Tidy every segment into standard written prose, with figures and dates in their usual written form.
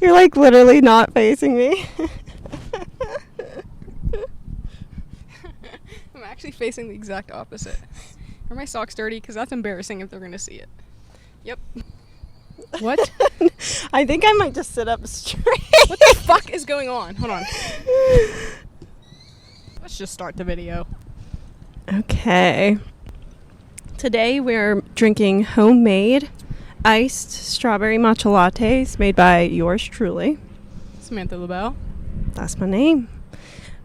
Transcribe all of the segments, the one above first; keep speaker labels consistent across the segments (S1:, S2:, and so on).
S1: You're like literally not facing me.
S2: I'm actually facing the exact opposite. Are my socks dirty? Because that's embarrassing if they're going to see it. Yep. What?
S1: I think I might just sit up straight.
S2: What the fuck is going on? Hold on. Let's just start the video.
S1: Okay. Today we're drinking homemade iced strawberry matcha lattes made by yours truly.
S2: Samantha LaBelle.
S1: That's my name.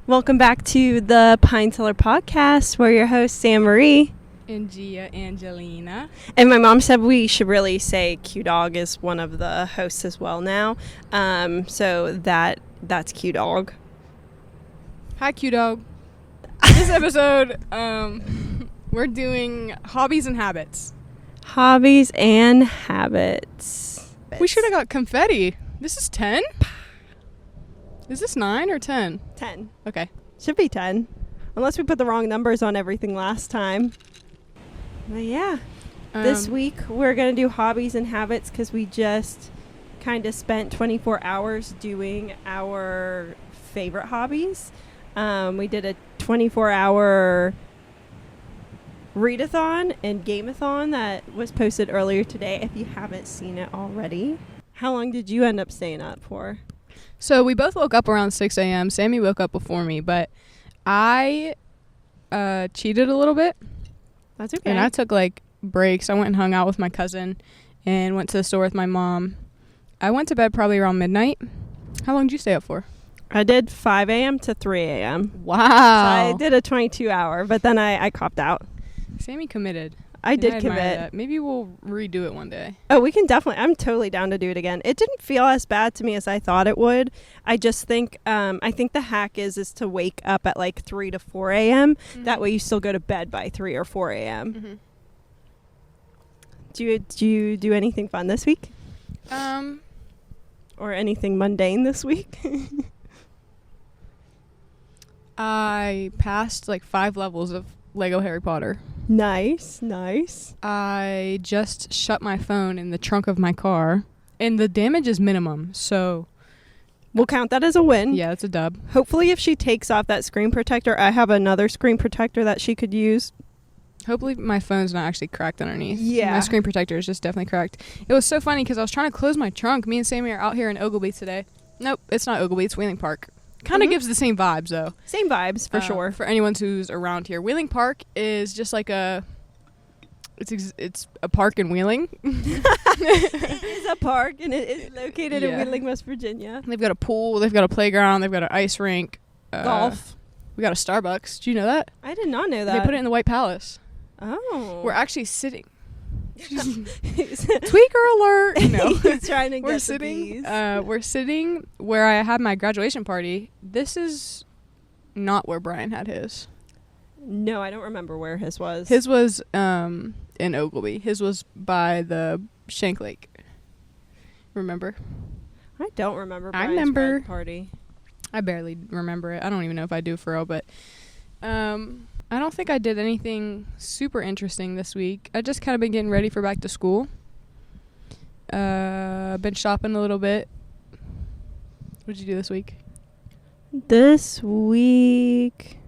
S1: Welcome back to the Cellar podcast. We're your hosts, Sam Marie.
S2: And Gia Angelina.
S1: And my mom said we should really say Q Dog is one of the hosts as well now. So that's Q Dog.
S2: Hi, Q Dog. This episode, we're doing hobbies and habits.
S1: Hobbies and habits.
S2: We should have got confetti. This is 10? Is this 9 or 10?
S1: 10.
S2: Okay.
S1: Should be 10. Unless we put the wrong numbers on everything last time. But yeah. This week we're going to do hobbies and habits because we just kind of spent 24 hours doing our favorite hobbies. We did a 24-hour readathon and gameathon that was posted earlier today if you haven't seen it already. How long did you end up staying up for?
S2: So we both woke up around 6 a.m. Sammy woke up before me, but I cheated a little bit.
S1: That's okay.
S2: And I took like breaks. I went and hung out with my cousin and went to the store with my mom. I went to bed probably around midnight. How long did you stay up for?
S1: I did 5 a.m. to 3 a.m.
S2: Wow.
S1: So I did a 22-hour, but then I copped out.
S2: Sammy committed.
S1: I did
S2: admire
S1: commit.
S2: that. Maybe we'll redo it one day.
S1: Oh, we can definitely. I'm totally down to do it again. It didn't feel as bad to me as I thought it would. I just think, I think the hack is to wake up at like 3 to 4 a.m. Mm-hmm. That way you still go to bed by 3 or 4 a.m. Mm-hmm. Do you do anything fun this week? Or anything mundane this week?
S2: I passed like 5 levels of Lego Harry Potter.
S1: Nice.
S2: I just shut my phone in the trunk of my car, and the damage is minimum, so
S1: we'll count that as a win.
S2: Yeah, it's a dub.
S1: Hopefully if she takes off that screen protector, I have another screen protector that she could use.
S2: Hopefully my phone's not actually cracked underneath.
S1: Yeah.
S2: My screen protector is just definitely cracked. It was so funny because I was trying to close my trunk. Me and Sammy are out here in Ogilvy today. Nope, it's not Ogilvy, it's Wheeling Park. Kind of gives the same vibes, though.
S1: Same vibes, for sure.
S2: For anyone who's around here. Wheeling Park is just like it's a park in Wheeling.
S1: It is a park, and it is located in Wheeling, West Virginia.
S2: They've got a pool, they've got a playground, they've got an ice rink.
S1: Golf.
S2: We got a Starbucks. Do you know that?
S1: I did not know that.
S2: They put it in the White Palace.
S1: Oh.
S2: We're actually sitting. Tweaker alert! No,
S1: he's trying to get
S2: we're sitting. We're sitting where I had my graduation party. This is not where Brian had his.
S1: No, I don't remember where his was.
S2: His was in Ogilvy. His was by the Shank Lake. Remember?
S1: I don't remember.
S2: I
S1: Brian's
S2: remember
S1: party.
S2: I barely remember it. I don't even know if I do for real, but I don't think I did anything super interesting this week. I just kind of been getting ready for back to school. Been shopping a little bit. What did you do this week?
S1: This week,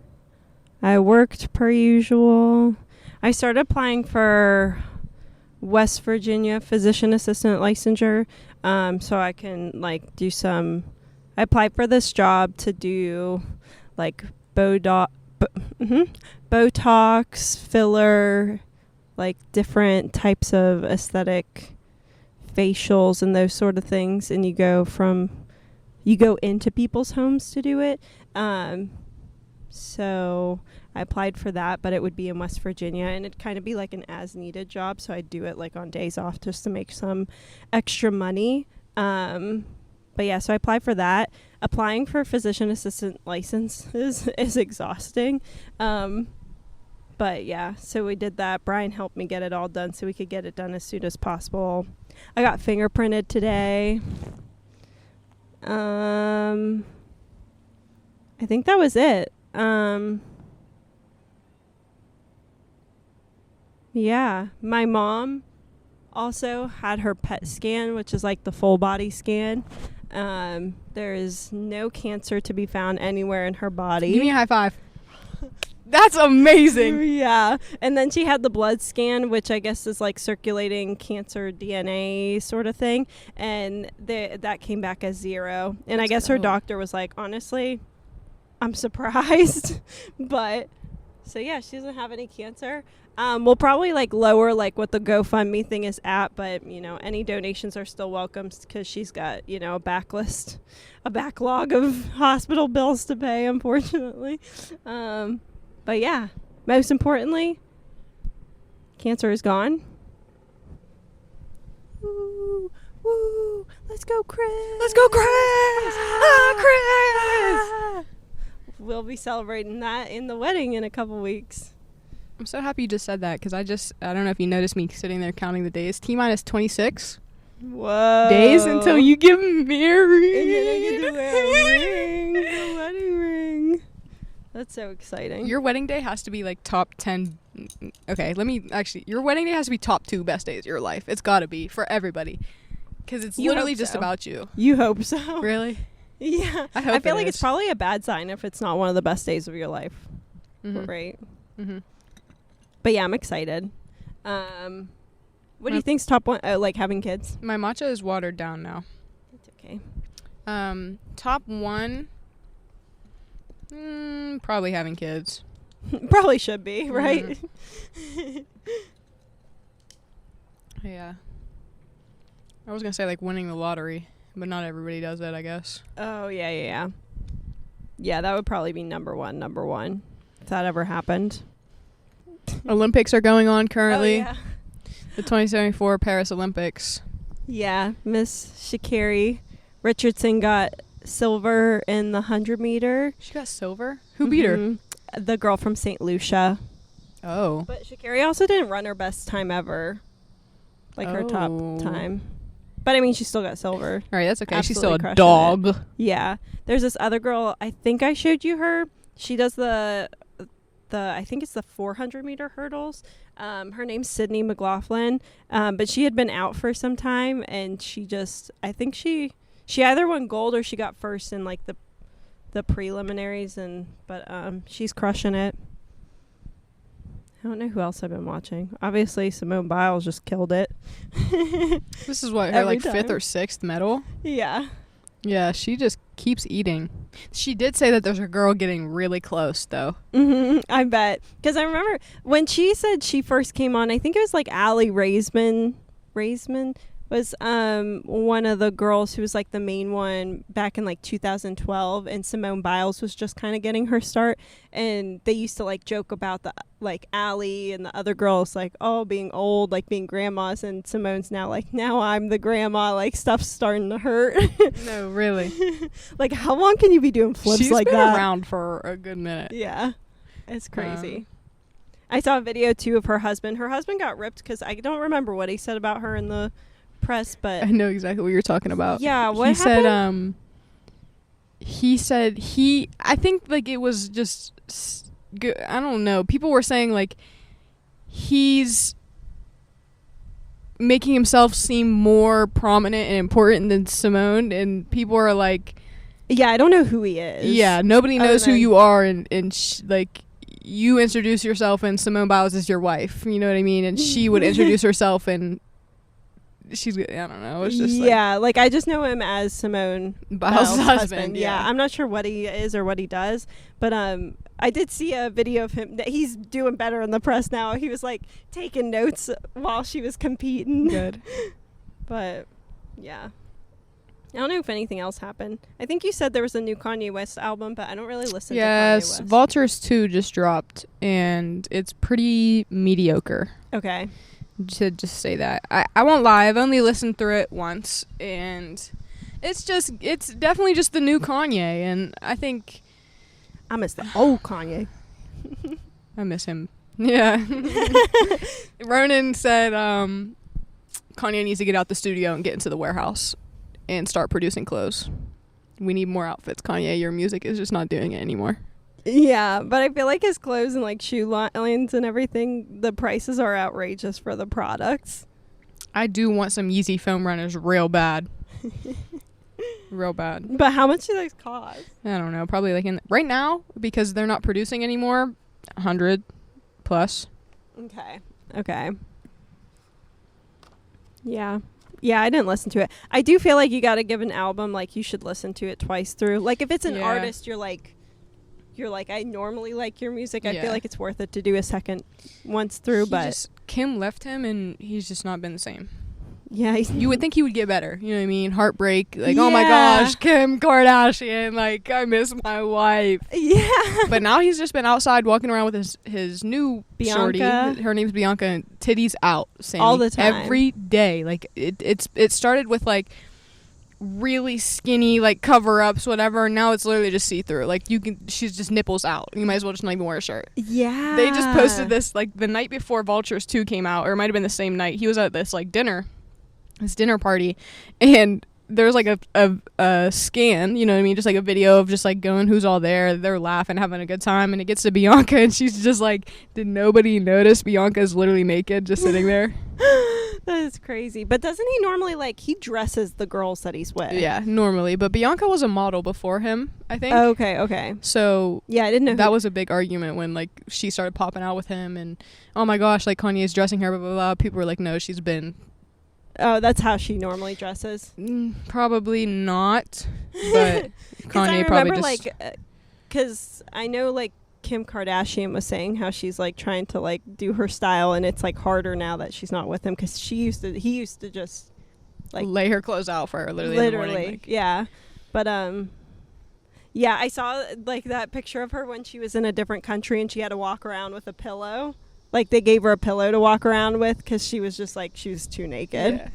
S1: I worked per usual. I started applying for West Virginia physician assistant licensure, so I can like do some. I applied for this job to do like Botox, filler, like different types of aesthetic facials and those sort of things, and you go into people's homes to do it. So I applied for that, but it would be in West Virginia, and it'd kind of be like an as needed job, so I'd do it like on days off just to make some extra money. But yeah, so I applied for that. Applying for physician assistant licenses is exhausting. But yeah, so we did that. Brian helped me get it all done so we could get it done as soon as possible. I got fingerprinted today. I think that was it. Yeah, my mom also had her PET scan, which is like the full body scan. There is no cancer to be found anywhere in her body.
S2: Give me a high five. That's amazing.
S1: Yeah. And then she had the blood scan, which I guess is like circulating cancer DNA sort of thing. And that came back as 0. And I guess her doctor was like, honestly, I'm surprised. But so, yeah, she doesn't have any cancer. We'll probably like lower like what the GoFundMe thing is at. But, you know, any donations are still welcome because she's got, you know, a backlog of hospital bills to pay, unfortunately. But yeah, most importantly, cancer is gone. Woo, woo, let's go, Chris.
S2: Let's go, Chris. Chris.
S1: We'll be celebrating that in the wedding in a couple weeks.
S2: I'm so happy you just said that because I don't know if you noticed me sitting there counting the days. T-minus 26
S1: Whoa.
S2: days until you get married.
S1: And then I get to wear a ring, a wedding ring. That's so exciting.
S2: Your wedding day has to be like top 10. Okay, your wedding day has to be top 2 best days of your life. It's got to be for everybody. Because it's literally just about you.
S1: You hope so.
S2: Really?
S1: Yeah.
S2: I
S1: feel like it's probably a bad sign if it's not one of the best days of your life.
S2: Mm-hmm.
S1: Right?
S2: Mm-hmm.
S1: But yeah, I'm excited. What do you think's top one? Like having kids?
S2: My matcha is watered down now.
S1: That's okay.
S2: Top 1... probably having kids.
S1: Probably should be, right?
S2: Yeah. I was going to say, like, winning the lottery, but not everybody does that, I guess.
S1: Oh, yeah. Yeah, that would probably be number one, if that ever happened.
S2: Olympics are going on currently.
S1: Oh, yeah.
S2: The 2074 Paris Olympics.
S1: Yeah, Miss Sha'Carri Richardson got silver in the 100 meter.
S2: She got silver? Who beat her?
S1: The girl from St. Lucia.
S2: Oh.
S1: But Sha'Carri also didn't run her best time ever. Like her top time. But I mean, she still got silver.
S2: All right, that's okay.
S1: Absolutely
S2: She's still a
S1: crushing
S2: dog.
S1: it. Yeah. There's this other girl, I think I showed you her. She does the I think it's the 400 meter hurdles. Her name's Sydney McLaughlin. But she had been out for some time, and I think she either won gold or she got first in like the preliminaries, but she's crushing it. I don't know who else I've been watching. Obviously, Simone Biles just killed it.
S2: This is what, her like 5th or 6th medal?
S1: Yeah.
S2: Yeah, she just keeps eating. She did say that there's a girl getting really close, though.
S1: I bet. Because I remember when she said she first came on, I think it was like Allie Raisman was one of the girls who was like the main one back in like 2012, and Simone Biles was just kind of getting her start, and they used to like joke about the like Allie and the other girls like, oh, being old, like being grandmas, and Simone's now like, now I'm the grandma, like stuff's starting to hurt.
S2: No, really.
S1: Like, how long can you be doing flips like that?
S2: She's been around for a good minute.
S1: Yeah, it's crazy. I saw a video too of her husband. Her husband got ripped because I don't remember what he said about her in the press, but
S2: I know exactly what you're talking about.
S1: Yeah, what happened?
S2: He said I think like it was just good. I don't know. People were saying like he's making himself seem more prominent and important than Simone, and people are like,
S1: yeah, I don't know who he is.
S2: Yeah, nobody knows who you are, and like you introduce yourself and Simone Biles is your wife, you know what I mean? And she would introduce herself and she's, I don't know. It's just
S1: like I just know him as Simone
S2: Biles' husband.
S1: Yeah, I'm not sure what he is or what he does, but I did see a video of him that he's doing better in the press now. He was like taking notes while she was competing.
S2: Good.
S1: But yeah, I don't know if anything else happened. I think you said there was a new Kanye West album, but I don't really listen to Kanye West.
S2: Yes, Vultures 2 just dropped, and it's pretty mediocre.
S1: Okay.
S2: To just say that. I won't lie, I've only listened through it once, and it's definitely just the new Kanye, and I think
S1: I miss the old Kanye.
S2: I miss him. Yeah. Ronan said Kanye needs to get out the studio and get into the warehouse and start producing clothes. We need more outfits, Kanye. Your music is just not doing it anymore.
S1: Yeah, but I feel like his clothes and like shoe lines and everything, the prices are outrageous for the products.
S2: I do want some Yeezy foam runners real bad. Real bad.
S1: But how much do those cost?
S2: I don't know. Probably like right now, because they're not producing anymore, 100 plus.
S1: Okay. Yeah. Yeah, I didn't listen to it. I do feel like you got to give an album, like, you should listen to it twice through. Like, if it's an artist, you're like, I normally like your music. I feel like it's worth it to do a second once through, but
S2: Kim left him, and he's just not been the same.
S1: Yeah.
S2: You would think he would get better. You know what I mean? Heartbreak. Like, oh my gosh, Kim Kardashian. Like, I miss my wife.
S1: Yeah.
S2: But now he's just been outside walking around with his new
S1: Bianca.
S2: shorty. Her name's Bianca, and titties out. Sammy,
S1: all the time.
S2: Every day. Like, it started with, like, really skinny, like, cover-ups, whatever. And now it's literally just see-through. Like, she's just nipples out. You might as well just not even wear a shirt.
S1: Yeah.
S2: They just posted this, like, the night before Vultures 2 came out. Or it might have been the same night. He was at this, like, dinner party, and there's like a scan, you know what I mean, just like a video of just like going who's all there, they're laughing, having a good time, and it gets to Bianca, and she's just like, did nobody notice Bianca's literally naked just sitting there?
S1: That is crazy. But doesn't he normally, like, he dresses the girls that he's with?
S2: Yeah, normally, but Bianca was a model before him, I think.
S1: Okay.
S2: So
S1: yeah, I didn't know
S2: that was a big argument when, like, she started popping out with him, and oh my gosh, like, Kanye's dressing her, blah blah blah. People were like, no, she's been.
S1: Oh, that's how she normally dresses?
S2: Probably not, but Kanye probably just...
S1: like, because I know, like, Kim Kardashian was saying how she's, like, trying to, like, do her style, and it's, like, harder now that she's not with him, because he used to just, like...
S2: lay her clothes out for her, literally in the morning. Like.
S1: Yeah. But, yeah, I saw, like, that picture of her when she was in a different country, and she had to walk around with a pillow. Like, they gave her a pillow to walk around with because she was just, like, she was too naked.
S2: Yeah.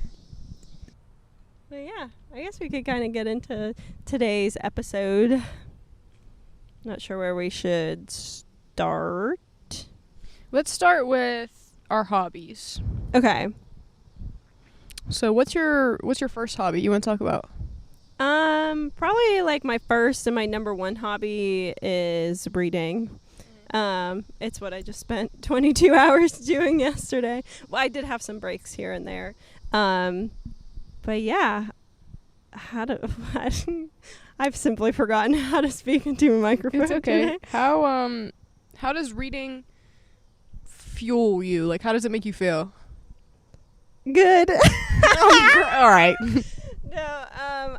S1: But, yeah, I guess we could kind of get into today's episode. Not sure where we should start.
S2: Let's start with our hobbies.
S1: Okay.
S2: So what's your first hobby you want to talk about?
S1: Probably, like, my first and my number one hobby is reading. It's what I just spent 22 hours doing yesterday. Well, I did have some breaks here and there. But yeah, I've simply forgotten how to speak into a microphone.
S2: It's okay.
S1: Today.
S2: How does reading fuel you? Like, how does it make you feel?
S1: Good.
S2: All right.
S1: No,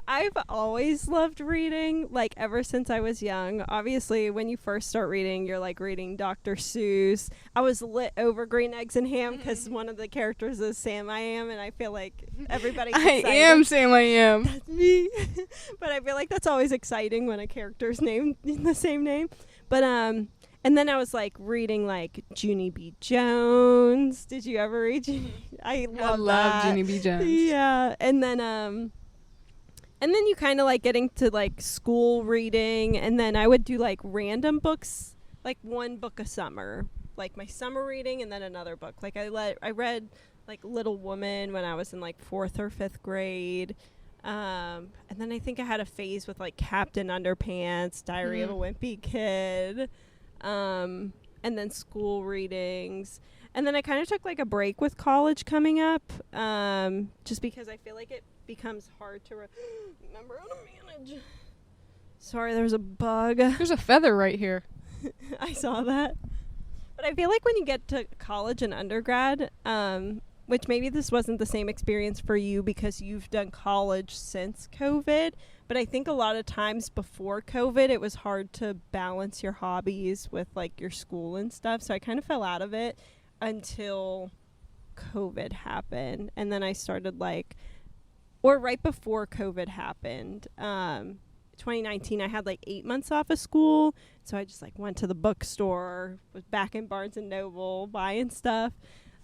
S1: I've always loved reading, like, ever since I was young. Obviously, when you first start reading, you're, like, reading Dr. Seuss. I was lit over Green Eggs and Ham because one of the characters is Sam I Am, and I feel like everybody
S2: I am Sam I Am.
S1: That's me. But I feel like that's always exciting when a character's named in the same name. But, and then I was, like, reading, like, Junie B. Jones. Did you ever read Junie? I love
S2: Junie B. Jones.
S1: Yeah. And then you kind of, like, getting to, like, school reading. And then I would do, like, random books, like, one book a summer. Like, my summer reading and then another book. Like, I read, like, Little Woman when I was in, like, 4th or 5th grade. And then I think I had a phase with, like, Captain Underpants, Diary of a Wimpy Kid. And then school readings. And then I kind of took, like, a break with college coming up, just because I feel like it becomes hard to remember how to manage. Sorry, there's a bug.
S2: There's a feather right here.
S1: I saw that. But I feel like when you get to college and undergrad, which maybe this wasn't the same experience for you because you've done college since COVID, but I think a lot of times before COVID, it was hard to balance your hobbies with, like, your school and stuff. So I kind of fell out of it until COVID happened. And then I started, like, or right before COVID happened, 2019, I had, like, 8 months off of school. So I just, like, went to the bookstore, was back in Barnes & Noble buying stuff.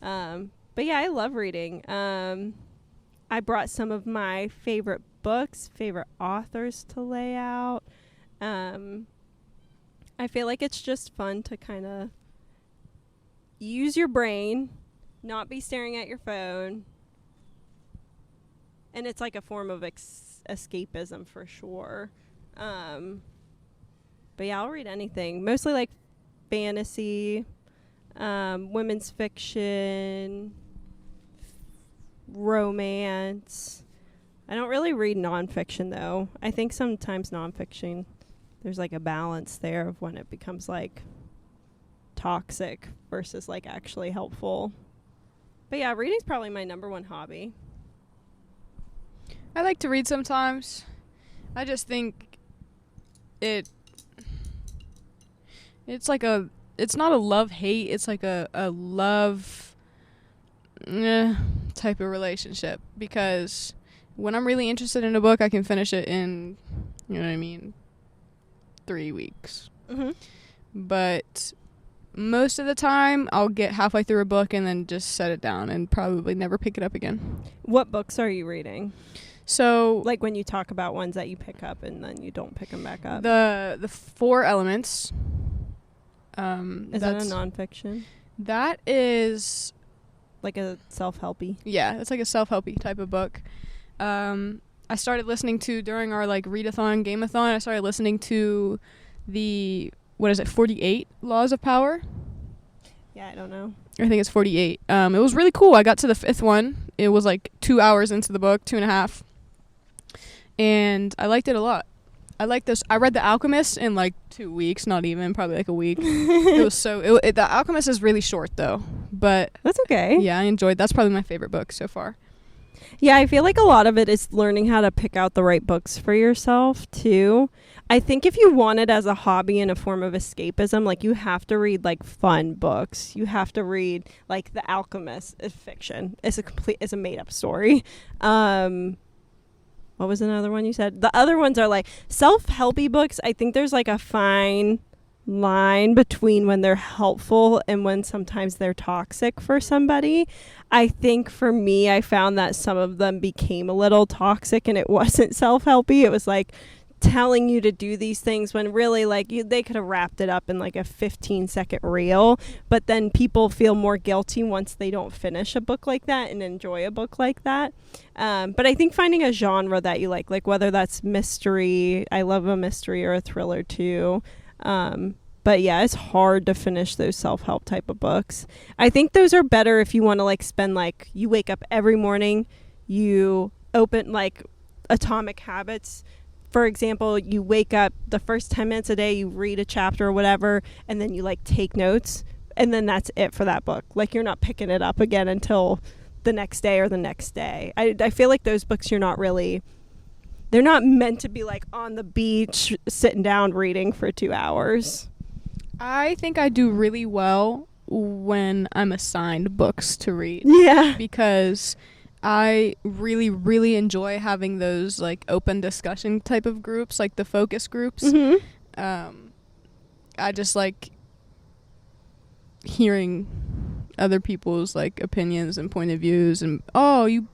S1: But yeah, I love reading. I brought some of my favorite books, favorite authors to lay out. I feel like it's just fun to kind of use your brain, not be staring at your phone. And it's like a form of escapism for sure. But yeah, I'll read anything. Mostly, like, fantasy, women's fiction, romance, I don't really read nonfiction, though. I think sometimes nonfiction, there's like a balance there of when it becomes like toxic versus like actually helpful. But yeah, reading's probably my number one hobby.
S2: I like to read sometimes. I just think it's like it's not a love-hate, it's like a love type of relationship, because when I'm really interested in a book, I can finish it in, 3 weeks.
S1: Mm-hmm.
S2: But most of the time, I'll get halfway through a book and then just set it down and probably never pick it up again.
S1: What books are you reading?
S2: So,
S1: like when you talk about ones that you pick up and then you don't pick them back up.
S2: The Four Elements.
S1: Is that a nonfiction?
S2: That is
S1: like a self-helpy.
S2: Yeah, it's like a self-helpy type of book. I started listening to, during our like readathon, gameathon, I started listening to the 48 Laws of Power.
S1: Yeah, I don't know.
S2: I think it's 48. It was really cool. I got to the 5th one. It was like 2 hours into the book, 2.5. And I liked it a lot. I like this. I read The Alchemist in like 2 weeks, not even, probably like a week. It was The Alchemist is really short though, but
S1: that's okay.
S2: Yeah, I enjoyed. That's probably my favorite book so far.
S1: Yeah, I feel like a lot of it is learning how to pick out the right books for yourself too. I think if you want it as a hobby and a form of escapism, like you have to read like fun books. You have to read like The Alchemist is fiction. It's a made up story. What was another one you said? The other ones are like self-helpy books. I think there's like a fine line between when they're helpful and when sometimes they're toxic for somebody. I think for me, I found that some of them became a little toxic and it wasn't self-helpy. It was like telling you to do these things when really like they could have wrapped it up in like a 15-second reel, but then people feel more guilty once they don't finish a book like that and enjoy a book like that. But I think finding a genre that you like whether that's mystery, I love a mystery, or a thriller too. But yeah, it's hard to finish those self-help type of books. I think those are better if you want to like spend like, you wake up every morning, you open like Atomic Habits. For example, you wake up the first 10 minutes a day, you read a chapter or whatever, and then you like take notes, and then that's it for that book. Like you're not picking it up again until the next day or the next day. I feel like those books they're not meant to be like on the beach sitting down reading for 2 hours.
S2: I think I do really well when I'm assigned books to read.
S1: Yeah.
S2: Because I really, really enjoy having those like open discussion type of groups, like the focus groups.
S1: Mm-hmm.
S2: I just like hearing other people's like opinions and point of views, and you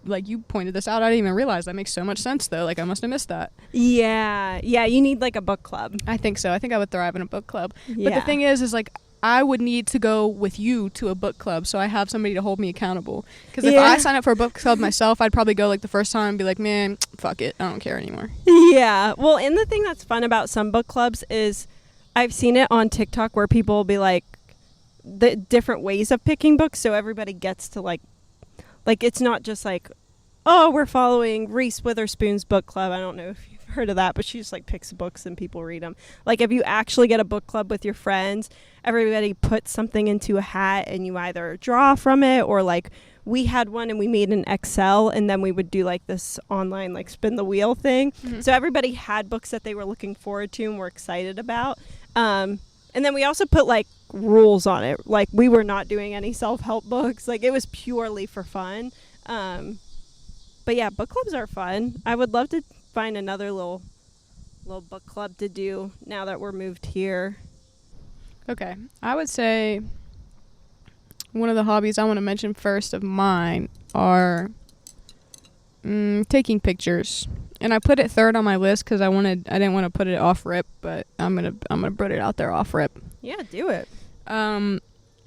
S2: pointed this out, I didn't even realize that makes so much sense though, like I must have missed that. Yeah, you need like a book club. I think so. I think I would thrive in a book club. But the thing is like I would need to go with you to a book club so I have somebody to hold me accountable, because if I sign up for a book club myself, I'd probably go like the first time and be like, man, fuck it, I don't care anymore.
S1: Yeah, well, and the thing that's fun about some book clubs is I've seen it on TikTok where people will be like, the different ways of picking books, so everybody gets to like it's not just like, oh, we're following Reese Witherspoon's book club. I don't know if you've heard of that, but she just like picks books and people read them. Like if you actually get a book club with your friends, everybody puts something into a hat and you either draw from it, or like we had one and we made an Excel and then we would do like this online like spin the wheel thing. Mm-hmm. So everybody had books that they were looking forward to and were excited about. And then we also put like rules on it. Like we were not doing any self-help books. Like it was purely for fun. But yeah, book clubs are fun. I would love to find another little book club to do now that we're moved here.
S2: Okay. I would say one of the hobbies I want to mention first of mine are taking pictures. And I put it third on my list because I didn't want to put it off rip, but I'm gonna put it out there off rip.
S1: Yeah, do it.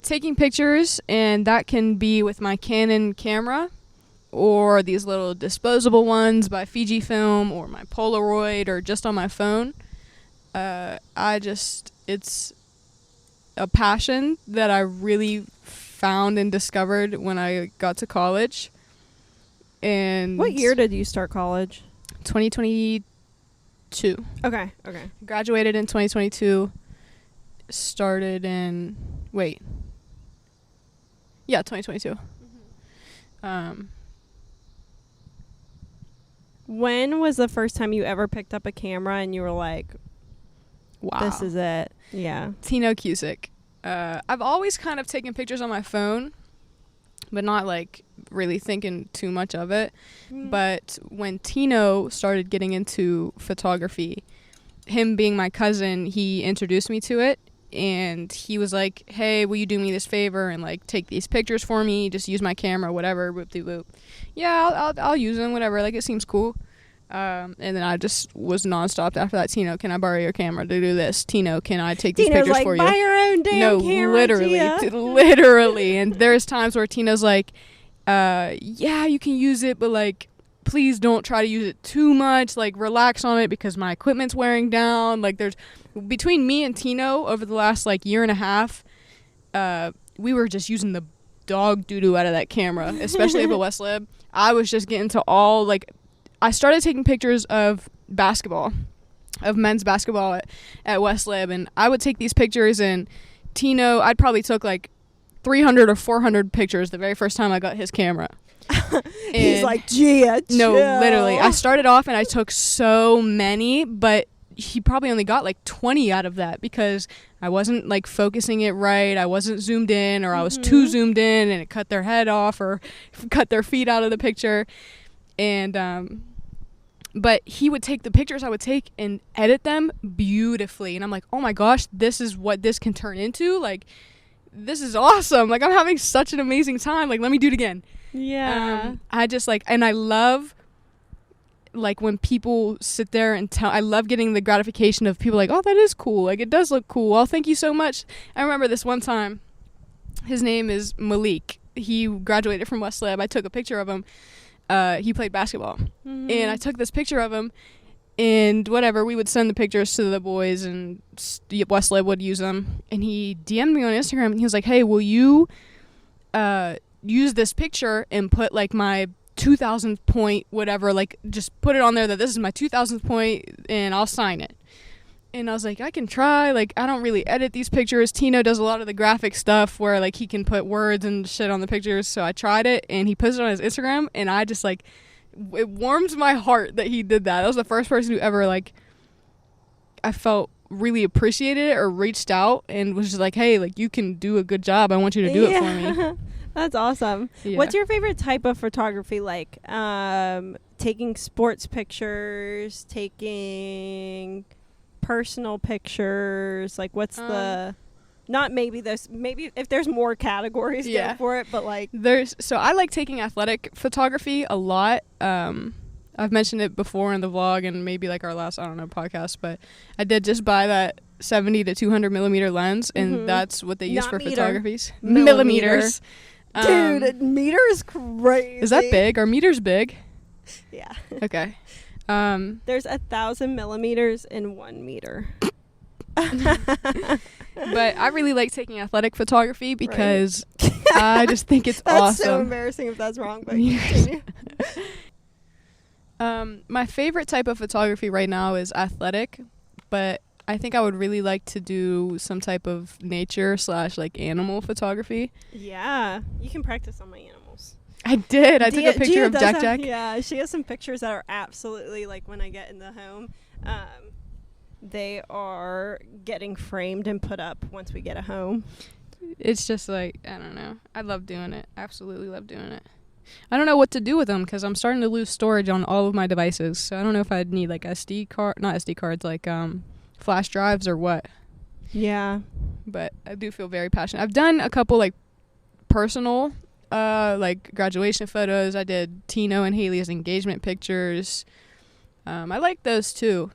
S2: Taking pictures, and that can be with my Canon camera, or these little disposable ones by Fujifilm, or my Polaroid, or just on my phone. It's a passion that I really found and discovered when I got to college. And
S1: What year did you start college?
S2: 2022.
S1: Okay.
S2: Graduated in 2022. Started in 2022.
S1: When was the first time you ever picked up a camera and you were like,
S2: Wow.
S1: this is it? Yeah.
S2: Tino Cusick. I've always kind of taken pictures on my phone, but not like really thinking too much of it. But when Tino started getting into photography, him being my cousin, he introduced me to it. And he was like, hey, will you do me this favor and like take these pictures for me? Just use my camera, whatever, whoop-de-whoop. Yeah, I'll use them, whatever. Like, it seems cool. And then I just was nonstop after that. Tino, can I borrow your camera to do this? Tino, can I take these
S1: Tino's
S2: pictures
S1: like,
S2: for you?
S1: buy your own damn camera, Gia.
S2: Literally. And there's times where Tino's like, yeah, you can use it, but like, please don't try to use it too much. Like, relax on it because my equipment's wearing down. Like, there's between me and Tino over the last like year and a half, we were just using the dog doo-doo out of that camera, especially up at West Lib. I was just getting to all like, I started taking pictures of basketball, of men's basketball at West Lib, and I would take these pictures, and Tino, I'd probably took like 300 or 400 pictures the very first time I got his camera.
S1: He's like, Gia, chill.
S2: No, literally. I started off and I took so many, but he probably only got like 20 out of that because I wasn't like focusing it right. I wasn't zoomed in, or I was too zoomed in and it cut their head off or cut their feet out of the picture. And, but he would take the pictures I would take and edit them beautifully. And I'm like, oh my gosh, this is what this can turn into. Like, this is awesome. Like, I'm having such an amazing time. Like, let me do it again.
S1: Yeah.
S2: I just like, and I love like when people sit there and I love getting the gratification of people like, oh, that is cool. Like, it does look cool. Well, thank you so much. I remember this one time, his name is Malik. He graduated from West Lib. I took a picture of him. He played basketball. And I took this picture of him, and whatever, we would send the pictures to the boys, and West Lib would use them. And he DM'd me on Instagram, and he was like, hey, will you use this picture and put like my 2000th point, whatever, like just put it on there that this is my 2000th point, and I'll sign it. And I was like, I can try. Like, I don't really edit these pictures. Tino does a lot of the graphic stuff where like he can put words and shit on the pictures. So I tried it, and he posted it on his Instagram, and I just like, it warmed my heart that he did that. That was the first person who ever like, I felt really appreciated it or reached out and was just like, hey, like, you can do a good job. I want you to do it for me.
S1: That's awesome. Yeah. What's your favorite type of photography? Like, taking sports pictures, taking personal pictures, like what's the maybe if there's more categories go for it, but like
S2: so I like taking athletic photography a lot. I've mentioned it before in the vlog and maybe like our last podcast, but I did just buy that 70 to 200 millimeter lens, and that's what they use for photographies. Millimeters.
S1: Dude, a meter is crazy.
S2: Is that big? Are meters big?
S1: Yeah.
S2: Okay.
S1: There's 1,000 millimeters in 1 meter.
S3: But I really like taking athletic photography because I just think it's
S1: that's
S3: awesome.
S1: so embarrassing if that's wrong, but continue.
S3: My favorite type of photography right now is athletic, but I think I would really like to do some type of nature / like animal photography.
S1: Yeah, you can practice on my animals.
S3: I did. I took a picture of Jack Jack.
S1: Yeah, she has some pictures that are absolutely like when I get in the home. They are getting framed and put up once we get a home.
S3: It's just like, I don't know. I love doing it. Absolutely love doing it. I don't know what to do with them because I'm starting to lose storage on all of my devices. So I don't know if I'd need like not SD cards, like flash drives or what.
S1: Yeah.
S3: But I do feel very passionate. I've done a couple like personal like graduation photos. I did Tino and Haley's engagement pictures. I like those too.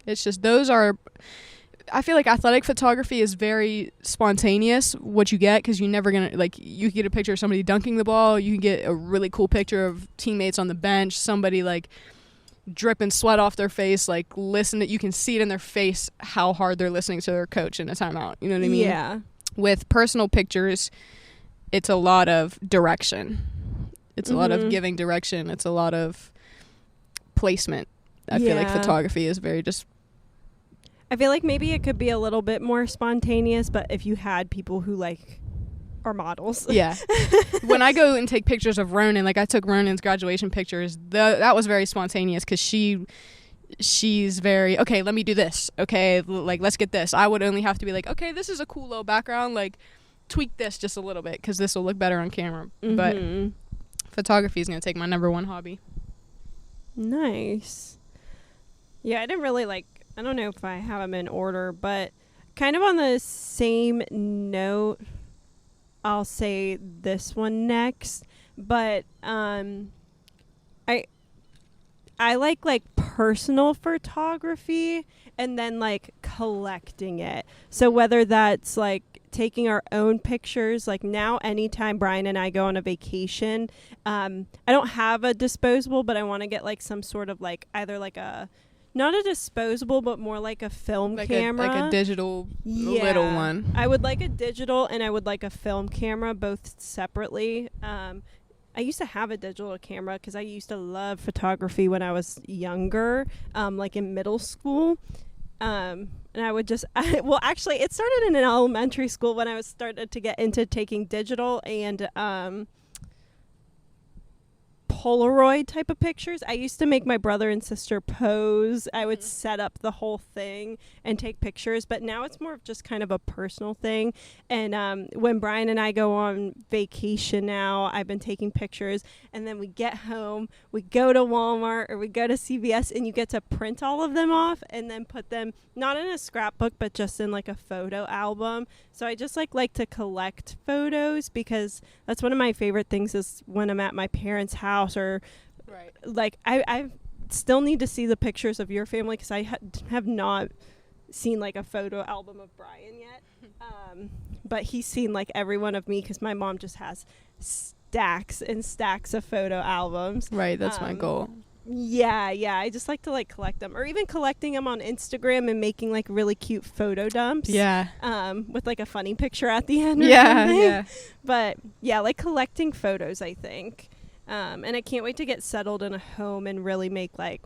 S3: It's just I feel like athletic photography is very spontaneous what you get, because you're never gonna, like, you can get a picture of somebody dunking the ball, you can get a really cool picture of teammates on the bench, somebody like dripping sweat off their face, like you can see it in their face how hard they're listening to their coach in a timeout. You know what I mean?
S1: Yeah.
S3: With personal pictures, it's a lot of direction.
S2: It's a lot of giving direction. It's a lot of placement. I feel like photography is very just...
S1: I feel like maybe it could be a little bit more spontaneous, but if you had people who like are models.
S2: Yeah. When I go and take pictures of Ronan, like I took Ronan's graduation pictures, that was very spontaneous because she's very, okay, let me do this. Okay, like let's get this. I would only have to be like, okay, this is a cool low background. Like tweak this just a little bit because this will look better on camera. But photography is going to take my number one hobby.
S1: Nice. Yeah, I didn't really I don't know if I have them in order, but kind of on the same note, I'll say this one next. But I like personal photography and then like collecting it. So whether that's like taking our own pictures, like now anytime Brian and I go on a vacation, I don't have a disposable, but I want to get like some sort of like either like a, not a disposable, but more like a film camera.
S2: Like a digital little one.
S1: I would like a digital and I would like a film camera, both separately. I used to have a digital camera because I used to love photography when I was younger, like in middle school. And I would just, well, actually, it started in an elementary school when I was started to get into taking digital and Polaroid type of pictures. I used to make my brother and sister pose. I would set up the whole thing and take pictures, but now it's more of just kind of a personal thing. And when Brian and I go on vacation now, I've been taking pictures, and then we get home, we go to Walmart or we go to CVS, and you get to print all of them off and then put them not in a scrapbook, but just in like a photo album. So I just like to collect photos because that's one of my favorite things is when I'm at my parents' house or like I still need to see the pictures of your family because I have not seen like a photo album of Brian yet. But he's seen like every one of me because my mom just has stacks and stacks of photo albums.
S2: Right, that's my goal.
S1: Yeah, I just like to like collect them, or even collecting them on Instagram and making like really cute photo dumps.
S2: Yeah.
S1: With like a funny picture at the end. Or something.
S2: Yeah.
S1: But yeah, like collecting photos, I think. And I can't wait to get settled in a home and really make like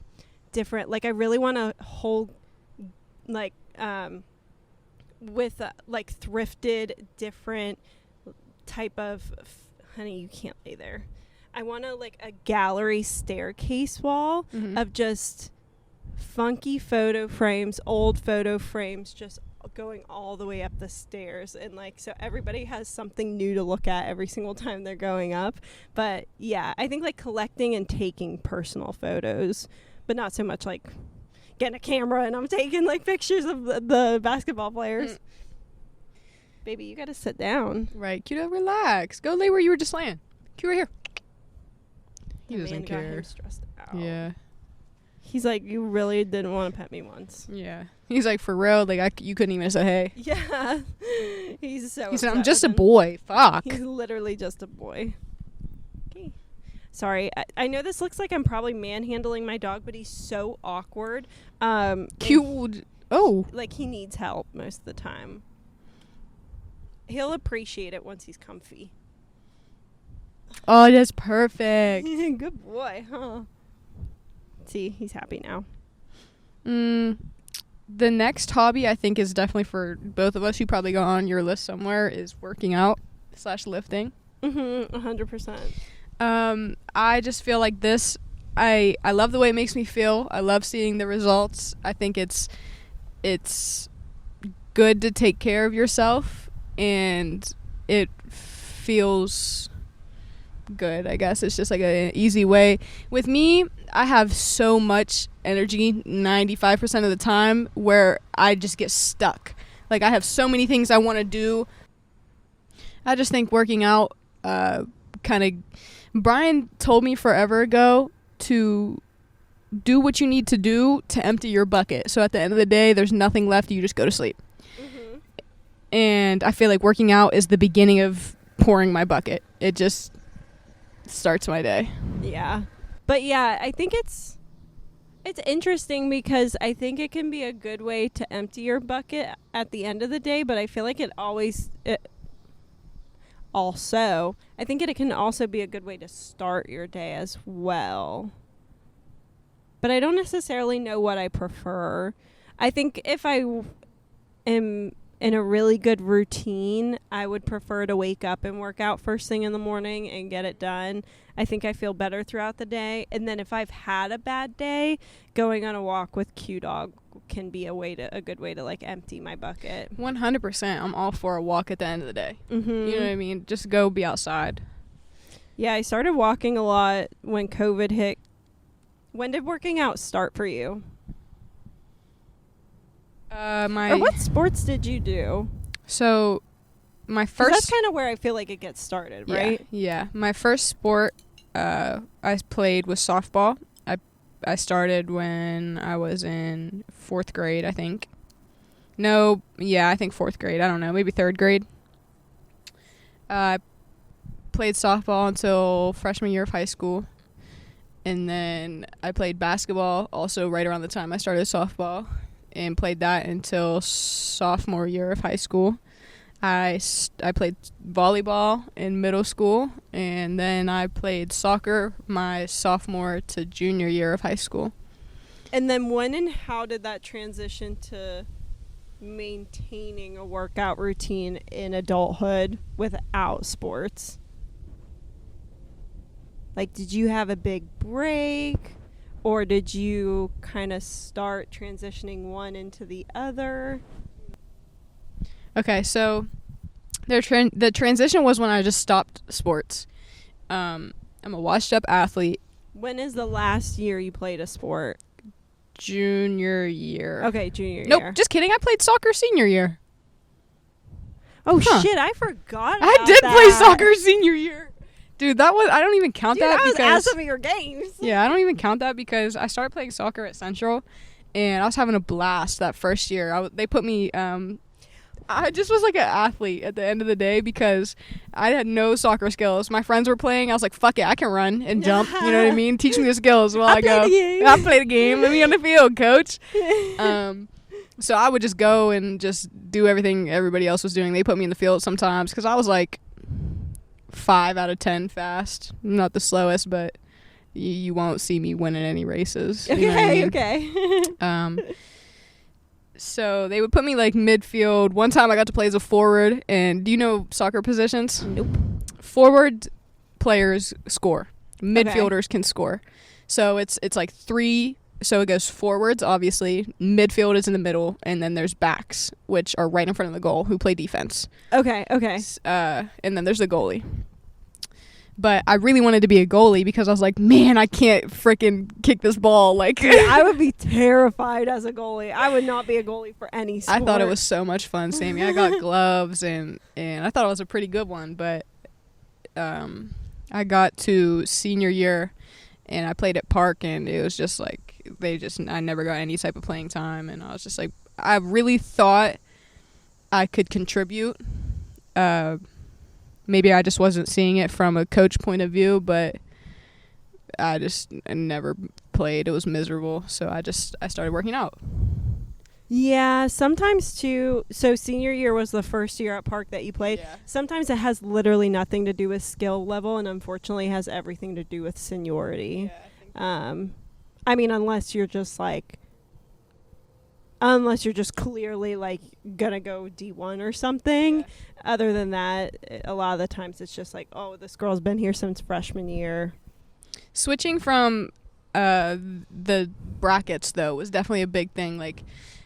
S1: different. Like I really want to hold like with like thrifted different type of. Honey, you can't lay there. I want to like a gallery staircase wall of just funky photo frames, old photo frames, just going all the way up the stairs. And like, so everybody has something new to look at every single time they're going up. But yeah, I think like collecting and taking personal photos, but not so much like getting a camera and I'm taking like pictures of the basketball players. Baby, you got to sit down.
S2: Right. Kiddo, relax. Go lay where you were just laying. Cute right here. He doesn't care.
S1: Got him stressed out.
S2: Yeah.
S1: He's like, you really didn't want to pet me once.
S2: Yeah. He's like, for real, like you couldn't even say hey.
S1: Yeah. He said,
S2: I'm just a boy. Fuck.
S1: He's literally just a boy. Okay. Sorry. I know this looks like I'm probably manhandling my dog, but he's so awkward.
S2: Cute. Oh.
S1: Like he needs help most of the time. He'll appreciate it once he's comfy.
S2: Oh, that's perfect.
S1: Good boy, huh? See, he's happy now.
S2: The next hobby I think is definitely for both of us. You probably go on your list somewhere is working out / lifting.
S1: 100%.
S2: I just feel like this. I love the way it makes me feel. I love seeing the results. I think it's good to take care of yourself, and it feels good. I guess it's just like an easy way. With me, I have so much energy 95% of the time where I just get stuck. Like I have so many things I want to do. I just think working out kind of, Brian told me forever ago to do what you need to do to empty your bucket. So at the end of the day, there's nothing left. You just go to sleep. And I feel like working out is the beginning of pouring my bucket. It just starts my day.
S1: Yeah. But yeah, I think it's interesting because I think it can be a good way to empty your bucket at the end of the day, but I feel like it also. I think it can also be a good way to start your day as well. But I don't necessarily know what I prefer. I think if I am in a really good routine, I would prefer to wake up and work out first thing in the morning and get it done. I think I feel better throughout the day. And then if I've had a bad day, going on a walk with Q-Dog can be a good way to like empty my bucket.
S2: 100%. I'm all for a walk at the end of the day.
S1: Mm-hmm.
S2: You know what I mean? Just go be outside.
S1: Yeah, I started walking a lot when COVID hit. When did working out start for you? Or what sports did you do?
S2: So my
S1: 'Cause
S2: first...
S1: that's kind of where I feel like it gets started, right?
S2: Yeah. My first sport I played was softball. I started when I was in 4th grade, I think. No, yeah, I think 4th grade. I don't know, maybe 3rd grade. I played softball until freshman year of high school. And then I played basketball also right around the time I started softball, and played that until sophomore year of high school. I played volleyball in middle school, and then I played soccer my sophomore to junior year of high school.
S1: And then when and how did that transition to maintaining a workout routine in adulthood without sports? Like, did you have a big break, or did you kind of start transitioning one into the other?
S2: Okay, so the transition was when I just stopped sports. I'm a washed-up athlete.
S1: When is the last year you played a sport?
S2: Junior year.
S1: Okay, junior year.
S2: Nope, just kidding. I played soccer senior year.
S1: Oh, shit, I forgot about
S2: I did
S1: that.
S2: play soccer senior year. Dude, I don't even count that
S1: was
S2: because...
S1: at some of your games.
S2: Yeah, I don't even count that because I started playing soccer at Central, and I was having a blast that first year. They put me... I just was like an athlete at the end of the day because I had no soccer skills. My friends were playing. I was like, fuck it, I can run and jump. You know what I mean? Teach me the skills while I go. I'll play the game. Let me on the field, coach. So I would just go and just do everything everybody else was doing. They put me in the field sometimes because I was like 5 out of 10 fast. I'm not the slowest, but you won't see me winning any races. You know what I mean?
S1: Okay.
S2: So they would put me like midfield. One time I got to play as a forward. And do you know soccer positions?
S1: Nope.
S2: Forward players score. Midfielders can score. So it's like 3. So it goes forwards, obviously. Midfield is in the middle. And then there's backs, which are right in front of the goal, who play defense.
S1: Okay.
S2: And then there's the goalie. But I really wanted to be a goalie because I was like, man, I can't freaking kick this ball. Like,
S1: I would be terrified as a goalie. I would not be a goalie for any sport.
S2: I thought it was so much fun, Sammy. I got gloves and I thought it was a pretty good one. But I got to senior year and I played at Park, and it was just like I never got any type of playing time. And I was just like, I really thought I could contribute. Maybe I just wasn't seeing it from a coach point of view, but I never played. It was miserable. So I started working out.
S1: Yeah, sometimes too. So senior year was the first year at Park that you played.
S2: Yeah.
S1: Sometimes it has literally nothing to do with skill level, and unfortunately has everything to do with seniority.
S2: Yeah,
S1: I mean, unless you're just clearly like gonna go D1 or something.
S2: Yeah.
S1: Other than that, a lot of the times it's just like, oh, this girl's been here since freshman year.
S2: Switching from the brackets, though, was definitely a big thing. Like,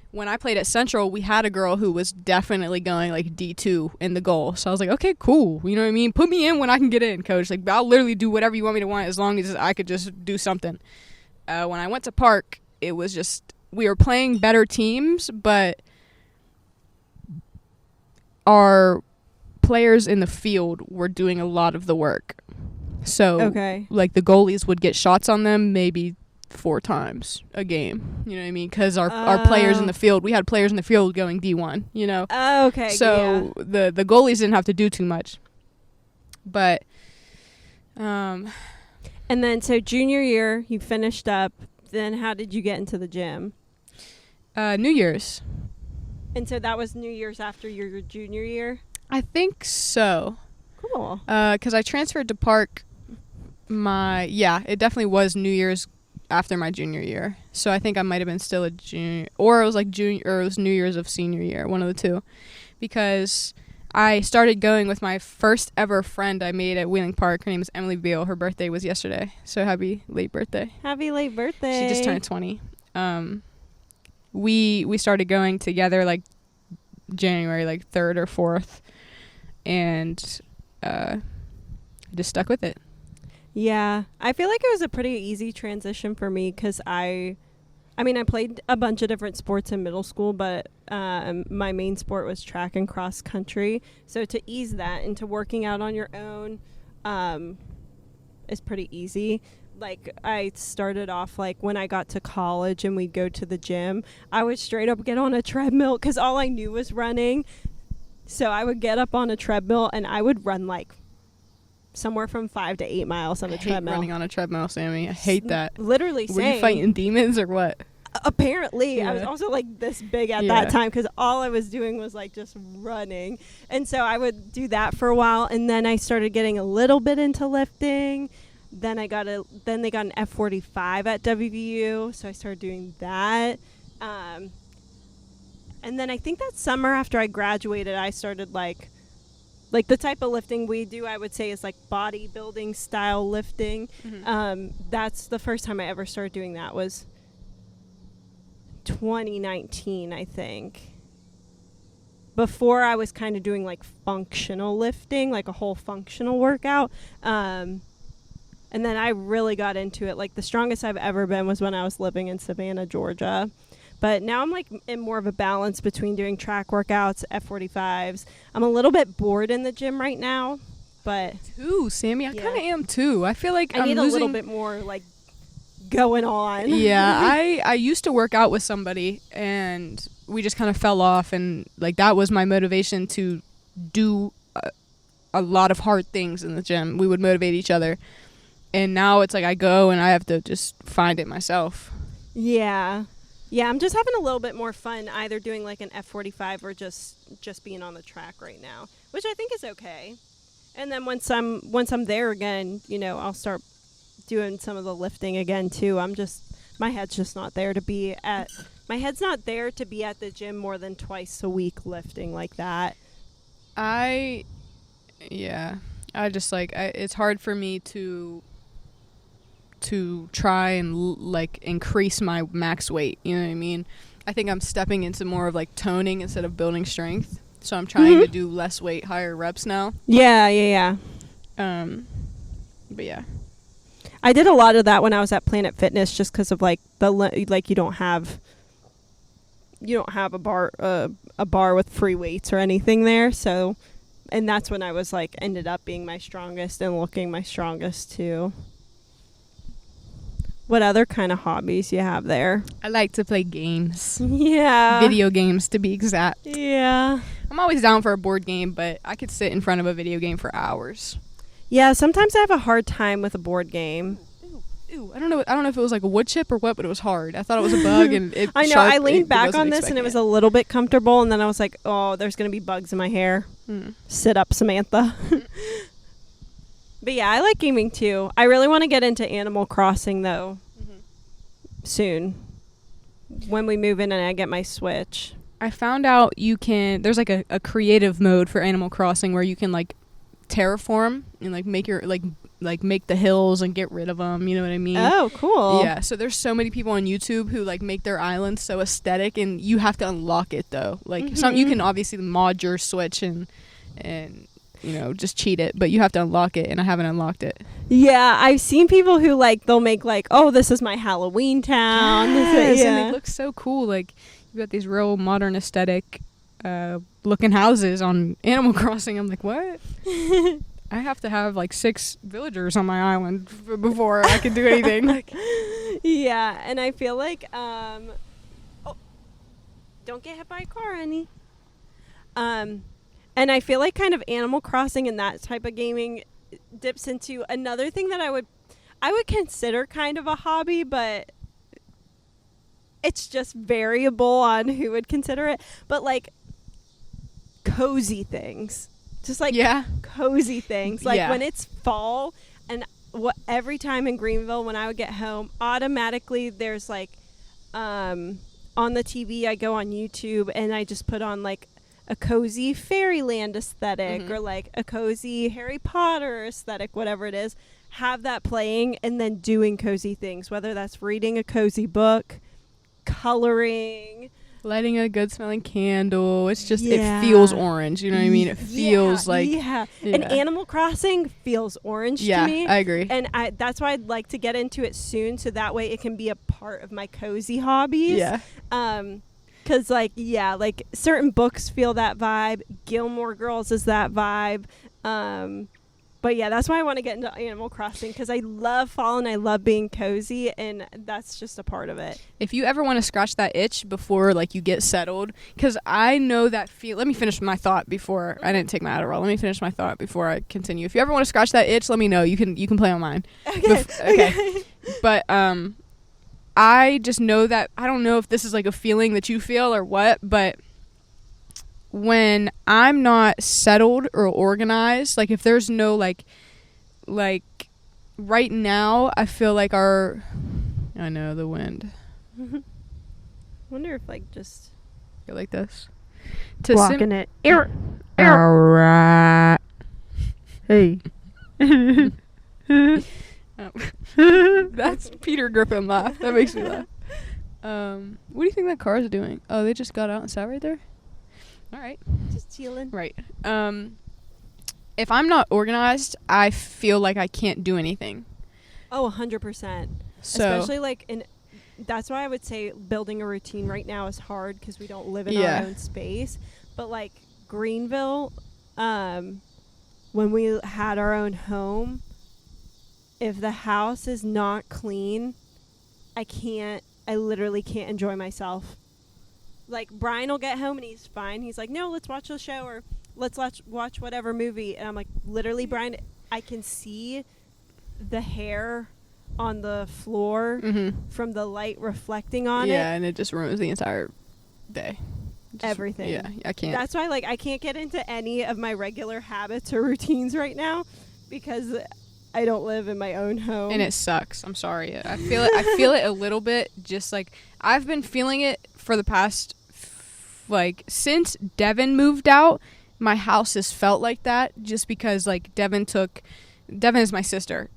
S2: when I played at Central, we had a girl who was definitely going like D2 in the goal. So I was like, okay, cool. You know what I mean? Put me in when I can get in, coach. Like, I'll literally do whatever you want me to want as long as I could just do something. When I went to Park, it was just, we were playing better teams, but our players in the field were doing a lot of the work. So, like, the goalies would get shots on them maybe 4 times a game. You know what I mean? Because our players in the field, we had players in the field going D1, you know?
S1: Oh, okay.
S2: So, the goalies didn't have to do too much. But,
S1: and then, so junior year, you finished up. Then how did you get into the gym?
S2: New Year's.
S1: And so that was New Year's after your junior year?
S2: I think so.
S1: Cool.
S3: Because I transferred to Park it definitely was New Year's after my junior year. So I think I might have been still a junior, or it was like junior, or it was New Year's of senior year, one of the two. Because I started going with my first ever friend I made at Wheeling Park. Her name is Emily Beal. Her birthday was yesterday. So happy late birthday.
S1: Happy late birthday.
S3: She just turned 20. We started going together like January like 3rd or 4th. And I just stuck with it.
S1: Yeah, I feel like it was a pretty easy transition for me because I played a bunch of different sports in middle school, but my main sport was track and cross country. So to ease that into working out on your own is pretty easy. Like, I started off, like, when I got to college and we'd go to the gym, I would straight up get on a treadmill because all I knew was running. So I would get up on a treadmill and I would run, like, somewhere from 5 to 8 miles on a treadmill.
S3: Running on a treadmill, Sammy. I hate that.
S1: Literally
S3: Were you fighting demons or what?
S1: Apparently.
S3: Yeah.
S1: I was also like this big at that time because all I was doing was like just running. And so I would do that for a while, and then I started getting a little bit into lifting. Then they got an F45 at WVU, so I started doing that. And then I think that summer after I graduated, I started like the type of lifting we do, I would say, is like bodybuilding style lifting. Mm-hmm. That's the first time I ever started doing that was 2019, I think. Before, I was kind of doing like functional lifting, like a whole functional workout. And then I really got into it. Like, the strongest I've ever been was when I was living in Savannah, Georgia. But now I'm like in more of a balance between doing track workouts, F45s. I'm a little bit bored in the gym right now, but
S3: too, Sammy. I kind of am too. I feel like
S1: I need a little bit more like going on.
S3: Yeah, I used to work out with somebody and we just kind of fell off, and like that was my motivation to do a lot of hard things in the gym. We would motivate each other, and now it's like I go and I have to just find it myself.
S1: Yeah, I'm just having a little bit more fun either doing like an F45 or just being on the track right now, which I think is okay. And then once I'm there again, you know, I'll start doing some of the lifting again too. My head's just not there to be at the gym more than twice a week lifting like that.
S3: It's hard for me to try and like increase my max weight, you know what I mean? I think I'm stepping into more of like toning instead of building strength, so I'm trying to do less weight, higher reps now.
S1: Yeah.
S3: But yeah,
S1: I did a lot of that when I was at Planet Fitness, just because of like you don't have a bar with free weights or anything there. So, and that's when I was like ended up being my strongest and looking my strongest too. What other kind of hobbies you have there?
S3: I like to play games.
S1: Yeah.
S3: Video games, to be exact.
S1: Yeah.
S3: I'm always down for a board game, but I could sit in front of a video game for hours.
S1: Yeah, sometimes I have a hard time with a board game.
S3: Ew. I don't know if it was like a wood chip or what, but it was hard. I thought it was a bug, and it
S1: I know, I leaned back on this and it was a little bit comfortable, and then I was like, oh, there's going to be bugs in my hair. Sit up, Samantha. But yeah, I like gaming too. I really want to get into Animal Crossing though. Soon. When we move in and I get my Switch.
S3: I found out there's like a creative mode for Animal Crossing where you can like terraform and like make your like make the hills and get rid of them, you know what I mean?
S1: Oh, cool.
S3: Yeah, so there's so many people on YouTube who like make their islands so aesthetic, and you have to unlock it though. Like you can obviously mod your Switch and you know, just cheat it, but you have to unlock it, and I haven't unlocked it.
S1: Yeah, I've seen people who like they'll make like, oh, this is my Halloween town.
S3: Yes, and it looks so cool. Like you've got these real modern aesthetic looking houses on Animal Crossing. I'm like, what? I have to have like 6 villagers on my island before I can do anything. Like,
S1: yeah, and I feel like don't get hit by a car, honey. And I feel like kind of Animal Crossing and that type of gaming dips into another thing that I would consider kind of a hobby, but it's just variable on who would consider it. But like cozy things. Just like cozy things. Like when it's fall and every time in Greenville when I would get home, automatically there's like on the TV I go on YouTube and I just put on like a cozy fairyland aesthetic or like a cozy Harry Potter aesthetic, whatever it is. Have that playing and then doing cozy things, whether that's reading a cozy book, coloring,
S2: lighting a good smelling candle. It's just it feels orange, you know what I mean? It feels like
S1: and Animal Crossing feels orange to me.
S2: I agree.
S1: And that's why I'd like to get into it soon, so that way it can be a part of my cozy hobbies. Because like certain books feel that vibe. Gilmore Girls is that vibe. But yeah, that's why I want to get into Animal Crossing, because I love fall and I love being cozy, and that's just a part of it.
S2: If you ever want to scratch that itch before like you get settled, because I know that feel. Let me finish my thought before I didn't take my Adderall. Let me finish my thought before I continue. If you ever want to scratch that itch, let me know. You can play on mine. Okay. But I just know that I don't know if this is like a feeling that you feel or what, but when I'm not settled or organized, like if there's no like right now, I feel like I know the wind.
S1: Wonder if like just
S2: go like this.
S1: Blocking it.
S2: Alright.
S1: Hey.
S2: That's Peter Griffin laugh. That makes me laugh. What do you think that car is doing? Oh, they just got out and sat right there? All right.
S1: Just chilling.
S2: Right. If I'm not organized, I feel like I can't do anything.
S1: Oh, 100%.
S2: So,
S1: especially like that's why I would say building a routine right now is hard, because we don't live in our own space. But like Greenville, when we had our own home, if the house is not clean, I literally can't enjoy myself. Like, Brian will get home and he's fine. He's like, no, let's watch the show, or let's watch whatever movie. And I'm like, literally, Brian, I can see the hair on the floor from the light reflecting on it.
S2: Yeah, and it just ruins the entire day.
S1: Everything.
S2: Yeah, I can't.
S1: That's why, like, I can't get into any of my regular habits or routines right now, because I don't live in my own home.
S2: And it sucks. I'm sorry. I feel it. I feel it a little bit. Just like I've been feeling it for the past, since Devin moved out, my house has felt like that, just because like Devin is my sister.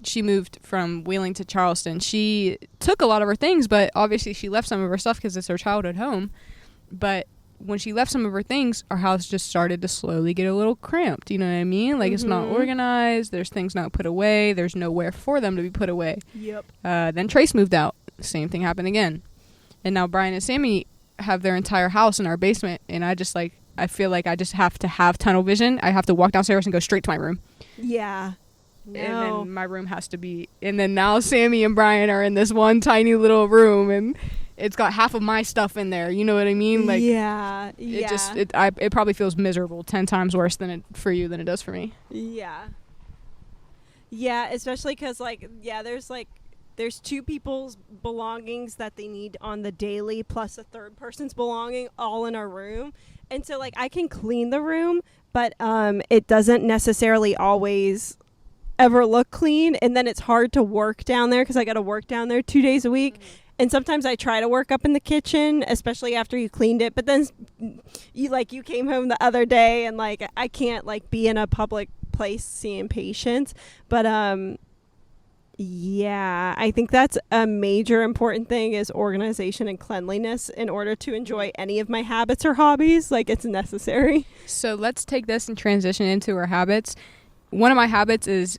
S2: She moved from Wheeling to Charleston. She took a lot of her things, but obviously she left some of her stuff because it's her childhood home. But when she left some of her things, our house just started to slowly get a little cramped. You know what I mean? Like, it's not organized. There's things not put away. There's nowhere for them to be put away.
S1: Yep.
S2: Then Trace moved out. Same thing happened again. And now Brian and Sammy have their entire house in our basement. And I feel like I just have to have tunnel vision. I have to walk downstairs and go straight to my room.
S1: Yeah. No.
S2: And then my room has to be... And then now Sammy and Brian are in this one tiny little room, and it's got half of my stuff in there. You know what I mean? Like, it probably feels miserable 10 times worse for you than it does for me.
S1: Yeah. Yeah, especially because, there's two people's belongings that they need on the daily, plus a third person's belonging, all in our room. And so, I can clean the room, but it doesn't necessarily always ever look clean. And then it's hard to work down there, because I got to work down there 2 days a week. Mm-hmm. And sometimes I try to work up in the kitchen, especially after you cleaned it. But then you came home the other day, and I can't be in a public place seeing patients. But I think that's a major important thing, is organization and cleanliness in order to enjoy any of my habits or hobbies. It's necessary.
S2: So let's take this and transition into our habits. One of my habits is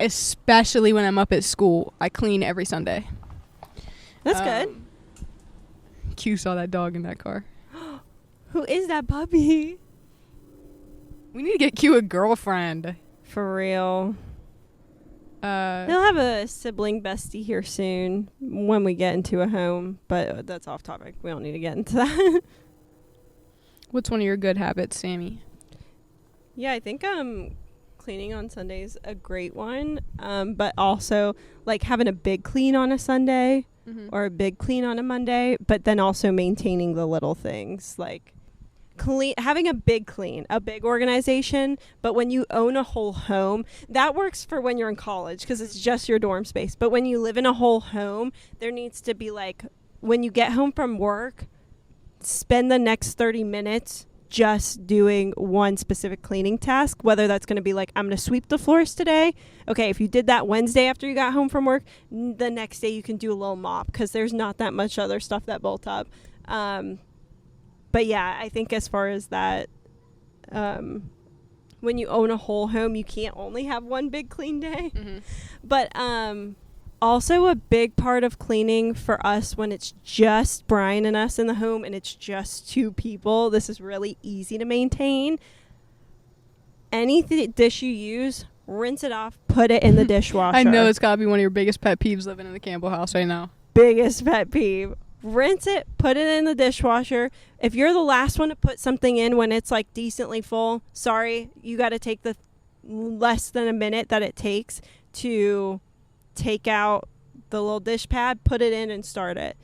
S2: especially when I'm up at school, I clean every Sunday.
S1: That's good.
S2: Q saw that dog in that car.
S1: Who is that puppy?
S2: We need to get Q a girlfriend.
S1: For real. He'll have a sibling bestie here soon when we get into a home, but that's off topic. We don't need to get into that.
S2: What's one of your good habits, Sammy?
S1: Yeah, I think cleaning on Sunday is a great one, but also having a big clean on a Sunday. Mm-hmm. Or a big clean on a Monday, but then also maintaining the little things, having a big organization, but when you own a whole home, that works for when you're in college because it's just your dorm space. But when you live in a whole home, there needs to be like, when you get home from work, spend the next 30 minutes just doing one specific cleaning task, whether that's going to be like, I'm going to sweep the floors today. Okay, if you did that Wednesday after you got home from work, the next day you can do a little mop because there's not that much other stuff that built up. But yeah, I think as far as that, when you own a whole home, you can't only have one big clean day.
S2: Mm-hmm.
S1: But also a big part of cleaning for us when it's just Brian and us in the home and it's just 2 people, this is really easy to maintain. Any dish you use, rinse it off, put it in the dishwasher.
S2: I know it's got to be one of your biggest pet peeves living in the Campbell house right now.
S1: Biggest pet peeve. Rinse it, put it in the dishwasher. If you're the last one to put something in when it's like decently full, sorry, you got to take the less than a minute that it takes to take out the little dish pad, put it in and start it.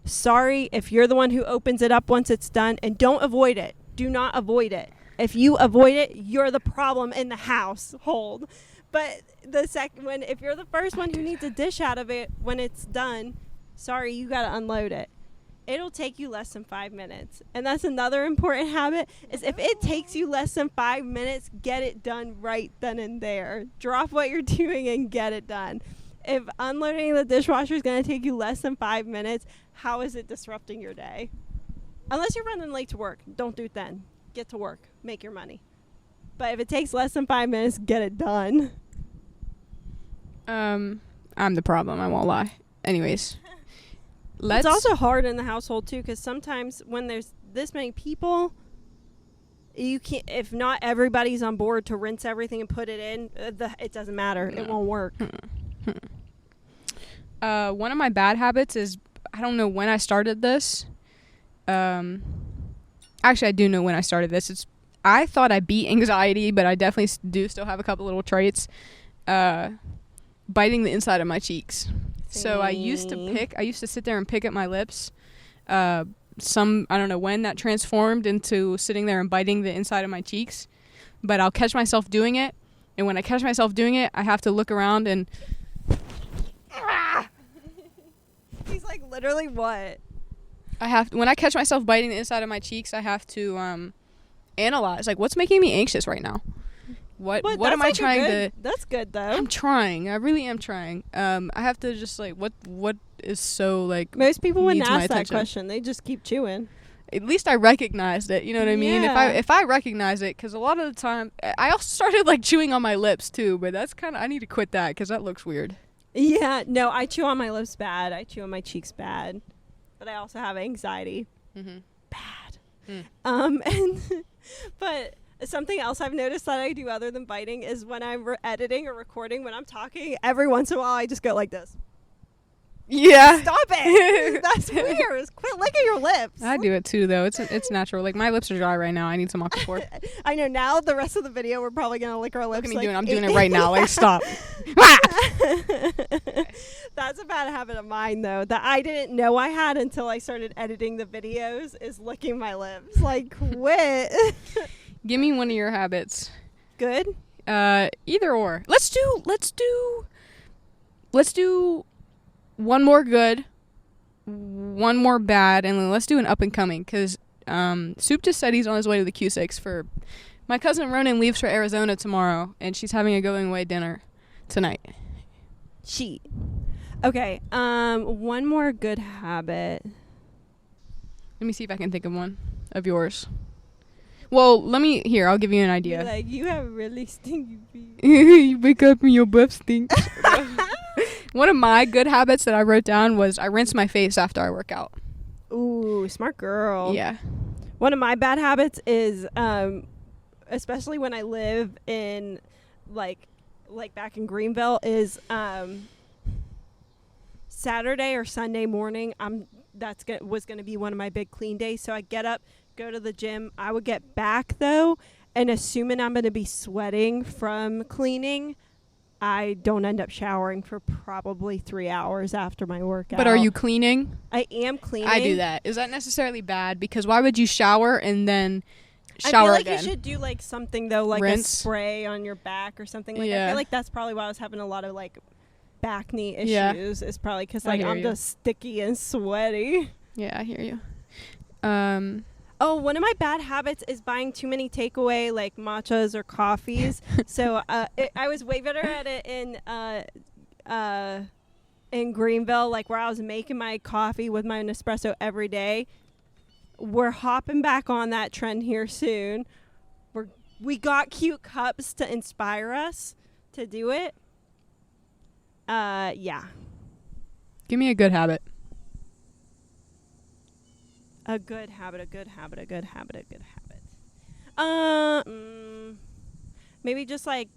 S1: Sorry if you're the one who opens it up once it's done, and don't avoid it. Do not avoid it. If you avoid it, you're the problem in the household. But if you're the first one who needs a dish out of it when it's done, sorry, you got to unload it. It'll take you less than 5 minutes. And that's another important habit, is if it takes you less than 5 minutes, get it done right then and there. Drop what you're doing and get it done. If unloading the dishwasher is going to take you less than 5 minutes, how is it disrupting your day? Unless you're running late to work, don't do it then. Get to work. Make your money. But if it takes less than 5 minutes, get it done.
S2: I'm the problem, I won't lie. Anyways.
S1: It's also hard in the household, too, because sometimes when there's this many people, you can't, if not everybody's on board to rinse everything and put it in, it doesn't matter.
S2: No.
S1: It won't work.
S2: One of my bad habits is, I don't know when I started this. Actually, I do know when I started this. I thought I beat anxiety, but I definitely do still have a couple little traits. Biting the inside of my cheeks. So I used to sit there and pick at my lips. I don't know when that transformed into sitting there and biting the inside of my cheeks. But I'll catch myself doing it. And when I catch myself doing it, I have to look around and...
S1: He's like, literally what?
S2: When I catch myself biting the inside of my cheeks, I have to analyze. Like, what's making me anxious right now? What am I trying to...
S1: That's good, though.
S2: I'm trying. I really am trying. I have to just, like, what is so, like...
S1: Most people wouldn't ask that question. They just keep chewing.
S2: At least I recognized it. You know what I mean?
S1: Yeah.
S2: If I recognize it, because a lot of the time... I also started, like, chewing on my lips, too. But that's kind of... I need to quit that, because that looks weird.
S1: Yeah. No, I chew on my lips bad. I chew on my cheeks bad. But I also have anxiety.
S2: Mm-hmm.
S1: Bad. But... something else I've noticed that I do other than biting is when I'm editing or recording, when I'm talking, every once in a while I just go like this.
S2: Yeah.
S1: Stop it. That's weird. Quit licking your lips.
S2: I do it too, though. It's natural. Like, my lips are dry right now. I need some Aquaphor.
S1: I know. Now the rest of the video we're probably going to lick our lips.
S2: Look at me doing it. I'm doing it right now. Like, stop.
S1: That's a bad habit of mine, though, that I didn't know I had until I started editing the videos, is licking my lips. Like, quit.
S2: Give me one of your habits.
S1: Good?
S2: Either or. Let's do one more good, one more bad, and then let's do an up and coming, because Soup just said he's on his way to the Cusicks for... My cousin Ronan leaves for Arizona tomorrow, and she's having a going away dinner tonight.
S1: Cheat. Okay, one more good habit.
S2: Let me see if I can think of one of yours. Well, I'll give you an idea.
S1: Like, you have really stinky feet.
S2: You wake up and your breath stinks. One of my good habits that I wrote down was I rinse my face after I work out.
S1: Ooh, smart girl.
S2: Yeah.
S1: One of my bad habits is, especially when I live in, like back in Greenville, is Saturday or Sunday morning. Was going to be one of my big clean days. So I get up, go to the gym. I would get back, though, and assuming I'm going to be sweating from cleaning, I don't end up showering for probably 3 hours after my workout.
S2: But are you cleaning?
S1: I am cleaning.
S2: I do that. Is that necessarily bad? Because why would you shower and then shower
S1: I feel like
S2: again?
S1: you should do like something though, like
S2: Rinse?
S1: a spray on your back or something. Like
S2: Yeah.
S1: I feel like that's probably why I was having a lot of like back knee issues.
S2: Yeah.
S1: Is probably because
S2: I
S1: like
S2: hear
S1: I'm
S2: you.
S1: just sticky and sweaty.
S2: Yeah, I hear you.
S1: Oh, one of my bad habits is buying too many takeaway like matchas or coffees. So I was way better at it in Greenville, like where I was making my coffee with my Nespresso every day. We're hopping back on that trend here soon. We got cute cups to inspire us to do it. Yeah.
S2: Give me a good habit.
S1: A good habit, a good habit, a good habit, a good habit. Maybe just like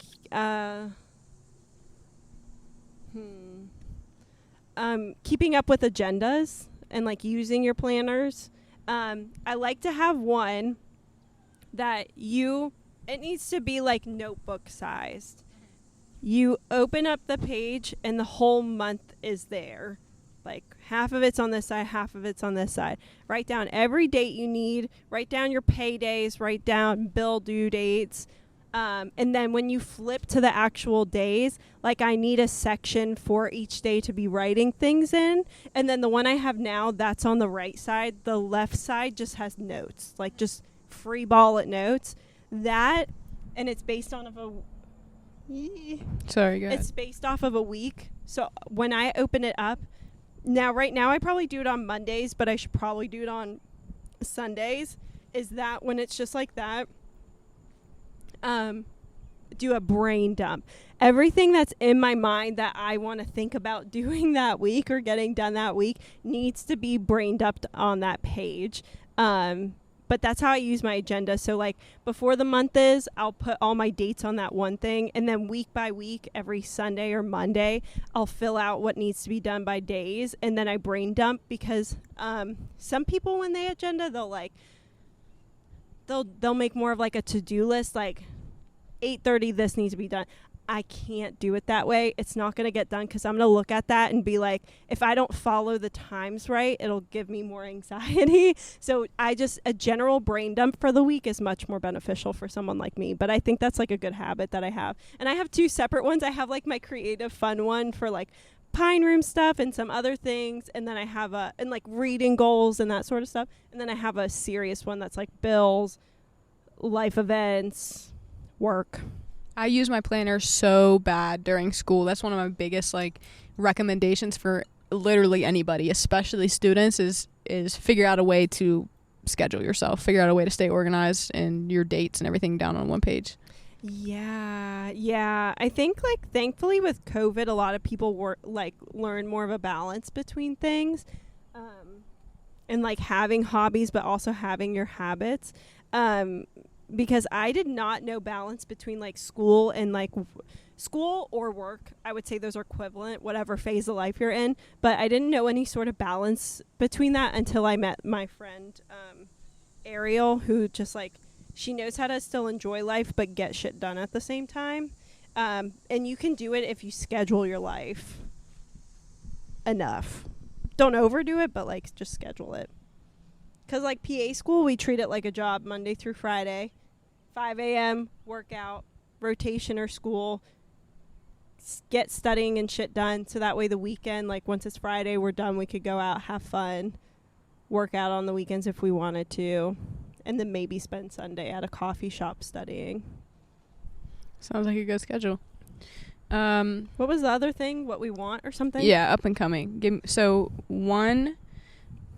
S1: keeping up with agendas and like using your planners. I like to have one that it needs to be like notebook sized. You open up the page and the whole month is there. Like half of it's on this side, half of it's on this side. Write down every date you need. Write down your paydays. Write down bill due dates. And then when you flip to the actual days, like I need a section for each day to be writing things in. And then the one I have now, that's on the right side. The left side just has notes, like just free bullet notes. That, and it's based on
S2: Sorry, go ahead.
S1: It's based off of a week. So when I open it up, right now I probably do it on Mondays, but I should probably do it on Sundays. Is that when it's just like that? Do a brain dump. Everything that's in my mind that I want to think about doing that week or getting done that week needs to be brain dumped on that page. But that's how I use my agenda. So like before the month is, I'll put all my dates on that one thing. And then week by week, every Sunday or Monday, I'll fill out what needs to be done by days. And then I brain dump because some people, when they agenda, they'll make more of like a to-do list, like 8:30, this needs to be done. I can't do it that way. It's not going to get done because I'm going to look at that and be like, if I don't follow the times right, it'll give me more anxiety. So a general brain dump for the week is much more beneficial for someone like me. But I think that's like a good habit that I have. And I have two separate ones. I have like my creative fun one for like Pine Room stuff and some other things. And then I have and like reading goals and that sort of stuff. And then I have a serious one that's like bills, life events, work.
S2: I use my planner so bad during school. That's one of my biggest like recommendations for literally anybody, especially students, is figure out a way to schedule yourself, figure out a way to stay organized and your dates and everything down on one page.
S1: Yeah. I think like thankfully with COVID, a lot of people learn more of a balance between things, and like having hobbies, but also having your habits. Because I did not know balance between like school and like school or work. I would say those are equivalent, whatever phase of life you're in. But I didn't know any sort of balance between that until I met my friend Ariel, who just like, she knows how to still enjoy life but get shit done at the same time. And you can do it if you schedule your life enough. Don't overdo it, but like just schedule it. Because like PA school, we treat it like a job Monday through Friday. 5 a.m. workout, rotation or school, get studying and shit done. So that way the weekend, like once it's Friday, we're done. We could go out, have fun, work out on the weekends if we wanted to, and then maybe spend Sunday at a coffee shop studying.
S2: Sounds like a good schedule.
S1: What was the other thing? What we want or something?
S2: Yeah, up and coming. So one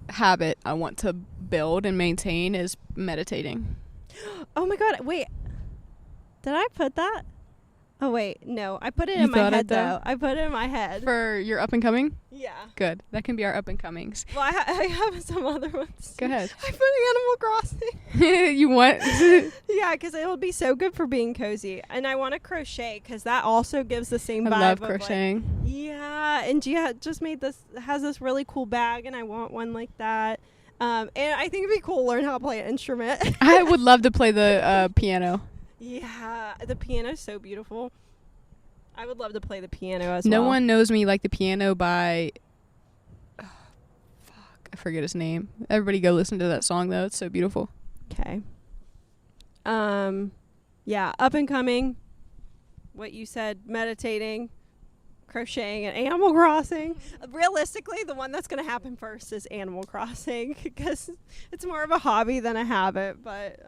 S2: habit I want to build and maintain is meditating.
S1: Oh my God, wait. Did I put that? Oh wait, no. I put it in my head though. I put it in my head.
S2: For your up and coming?
S1: Yeah.
S2: Good. That can be our up and comings.
S1: Well, I have some other ones.
S2: Go ahead.
S1: I put Animal Crossing.
S2: You want?
S1: Yeah, because it'll be so good for being cozy. And I want to crochet because that also gives the same vibe.
S2: I love crocheting.
S1: Like, yeah, and Gia just has this really cool bag, and I want one like that. And I think it'd be cool to learn how to play an instrument.
S2: I would love to play the piano.
S1: Yeah, the piano's so beautiful. I would love to play the piano as
S2: No
S1: well.
S2: one knows me like the piano by. Fuck, I forget his name. Everybody go listen to that song though. It's so beautiful.
S1: Okay. Yeah, up and coming. What you said, meditating, crocheting, and Animal Crossing. Realistically, the one that's going to happen first is Animal Crossing because it's more of a hobby than a habit. But,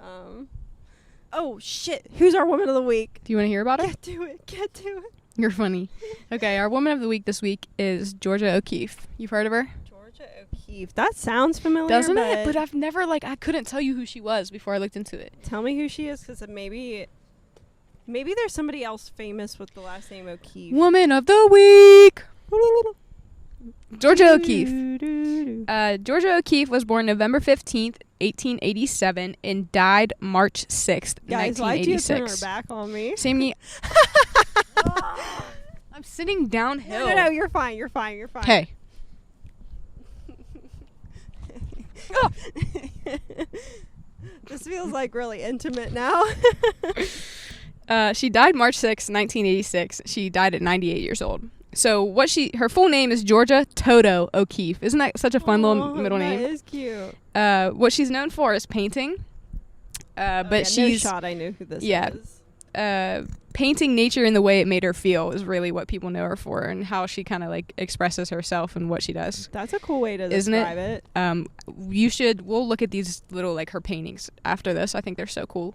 S1: oh, shit. Who's our Woman of the Week?
S2: Do you want to hear about her?
S1: Get to it. Get to it.
S2: You're funny. Okay, our woman of the week this week is Georgia O'Keeffe. You've heard of her?
S1: Georgia O'Keeffe. That sounds familiar.
S2: Doesn't it? But I've never, I couldn't tell you who she was before I looked into it.
S1: Tell me who she is because maybe there's somebody else famous with the last name O'Keeffe.
S2: Woman of the week. Georgia O'Keeffe. Georgia O'Keeffe was born November 15th, 1887, and died March 6th,
S1: Guys, why'd you
S2: 1986.
S1: turn her back on me?
S2: Same me. I'm sitting downhill.
S1: No, you're fine. You're fine. You're fine.
S2: Okay.
S1: This feels like really intimate now.
S2: She died March 6th, 1986. She died at 98 years old. So her full name is Georgia Toto O'Keeffe. Isn't that such a fun little middle name?
S1: That is cute.
S2: What she's known for is painting. But
S1: yeah,
S2: she's
S1: no shot I knew who this is.
S2: Painting nature in the way it made her feel is really what people know her for, and how she kind of expresses herself and what she does.
S1: That's a cool way to
S2: Isn't
S1: describe it.
S2: We'll look at these little her paintings after this. I think they're so cool.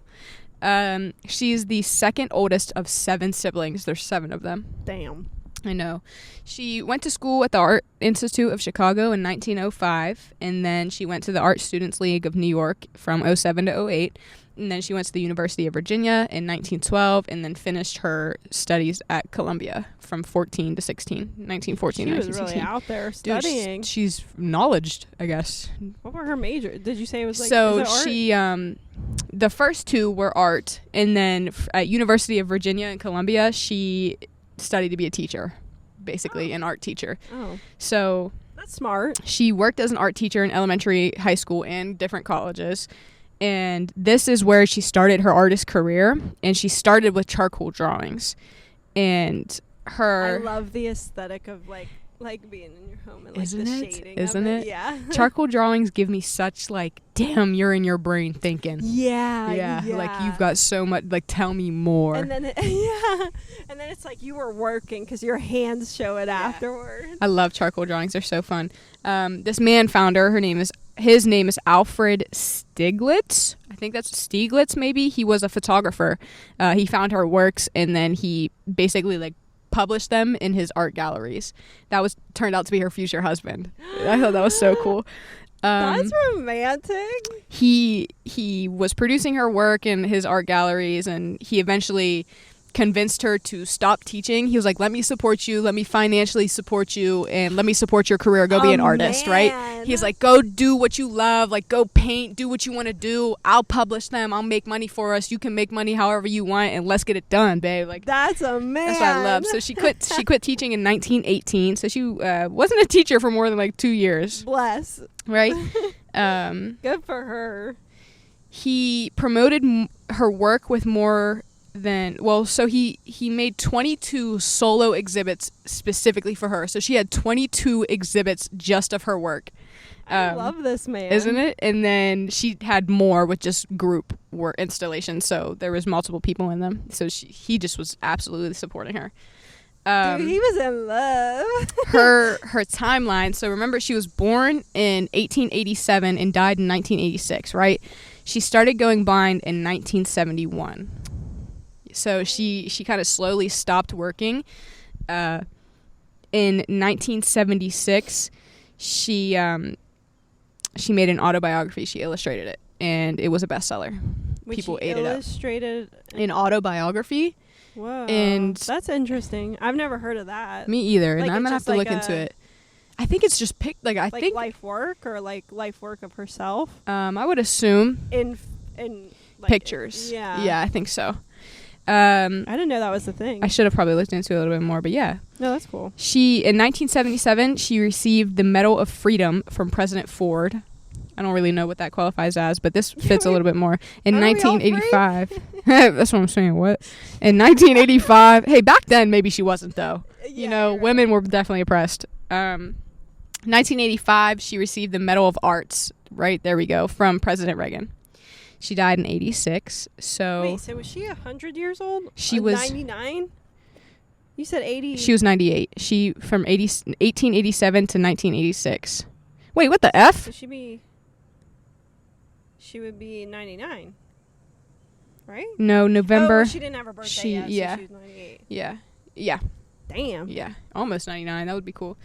S2: She's the second oldest of 7 siblings. There's 7 of them.
S1: Damn.
S2: I know. She went to school at the Art Institute of Chicago in 1905, and then she went to the Art Students League of New York from 07 to 08, and then she went to the University of Virginia in 1912, and then finished her studies at Columbia from 14 to 16, 1914
S1: She
S2: to
S1: was
S2: 1916.
S1: really out there
S2: Dude,
S1: studying.
S2: she's knowledged, I guess.
S1: What were her major? Did you say it was
S2: So
S1: is it art?
S2: she, the first 2 were art, and then at University of Virginia and Columbia, she studied to be a teacher, basically an art teacher.
S1: Oh,
S2: So
S1: that's smart.
S2: she worked as an art teacher in elementary, high school, and different colleges. And this is where she started her artist career. And she started with charcoal drawings. And
S1: I love the aesthetic of being in your home and
S2: Isn't
S1: the
S2: it?
S1: shading.
S2: Isn't
S1: of
S2: it?
S1: Yeah.
S2: charcoal drawings give me such damn, you're in your brain thinking.
S1: Yeah.
S2: You've got so much, tell me more.
S1: And then it's like you were working because your hands show it afterwards.
S2: I love charcoal drawings. They're so fun. This man found her. His name is Alfred Stieglitz. I think that's Stieglitz, maybe. He was a photographer. He found her works, and then he basically published them in his art galleries. That turned out to be her future husband. I thought that was so cool.
S1: That's romantic.
S2: He was producing her work in his art galleries, and he eventually convinced her to stop teaching. He was like, let me support you, let me financially support you, and let me support your career. Go be an artist, right? He's like, go do what you love, go paint, do what you want to do. I'll publish them, I'll make money for us, you can make money however you want, and let's get it done, babe.
S1: That's a man.
S2: That's what I love. So she quit teaching in 1918. So she wasn't a teacher for more than 2 years.
S1: Bless.
S2: Right?
S1: Good for her.
S2: He promoted her work with more than, so he made 22 solo exhibits specifically for her. So she had 22 exhibits just of her work.
S1: I love this man.
S2: Isn't it? And then she had more with just group work installations. So there was multiple people in them. So he just was absolutely supporting her.
S1: Dude, he was in love.
S2: her timeline. So remember, she was born in 1887 and died in 1986, right? She started going blind in 1971. So she kind of slowly stopped working. In 1976, she made an autobiography. She illustrated it, and it was a bestseller. People ate it up.
S1: Illustrated
S2: An autobiography.
S1: Whoa,
S2: And
S1: that's interesting. I've never heard of that.
S2: Me either, and I'm
S1: it's
S2: gonna have
S1: just
S2: to look into it. I think it's just I think
S1: life work or life work of herself
S2: I would assume
S1: in
S2: pictures.
S1: Yeah,
S2: I think so.
S1: I didn't know that was the thing.
S2: I should have probably looked into it a little bit more, but yeah.
S1: No, that's cool.
S2: In 1977, she received the Medal of Freedom from President Ford. I don't really know what that qualifies as, but this fits a little bit more. In
S1: Aren't we all
S2: 1985,
S3: That's what I'm saying. What? In 1985. Hey, back then maybe she wasn't though. You know, women were definitely oppressed. 1985, she received the Medal of Arts. Right, there we go, from President Reagan. She died in 86. So
S1: wait, so was she 100 years old?
S3: She was
S1: 99. You said 80.
S3: She was 98. She from 1887 to 1986. Wait, what the F?
S1: So she would be 99. Right?
S3: No, November.
S1: Oh, she didn't have her birthday yet, so she was 98.
S3: Yeah. Yeah.
S1: Damn.
S3: Yeah. Almost 99. That would be cool.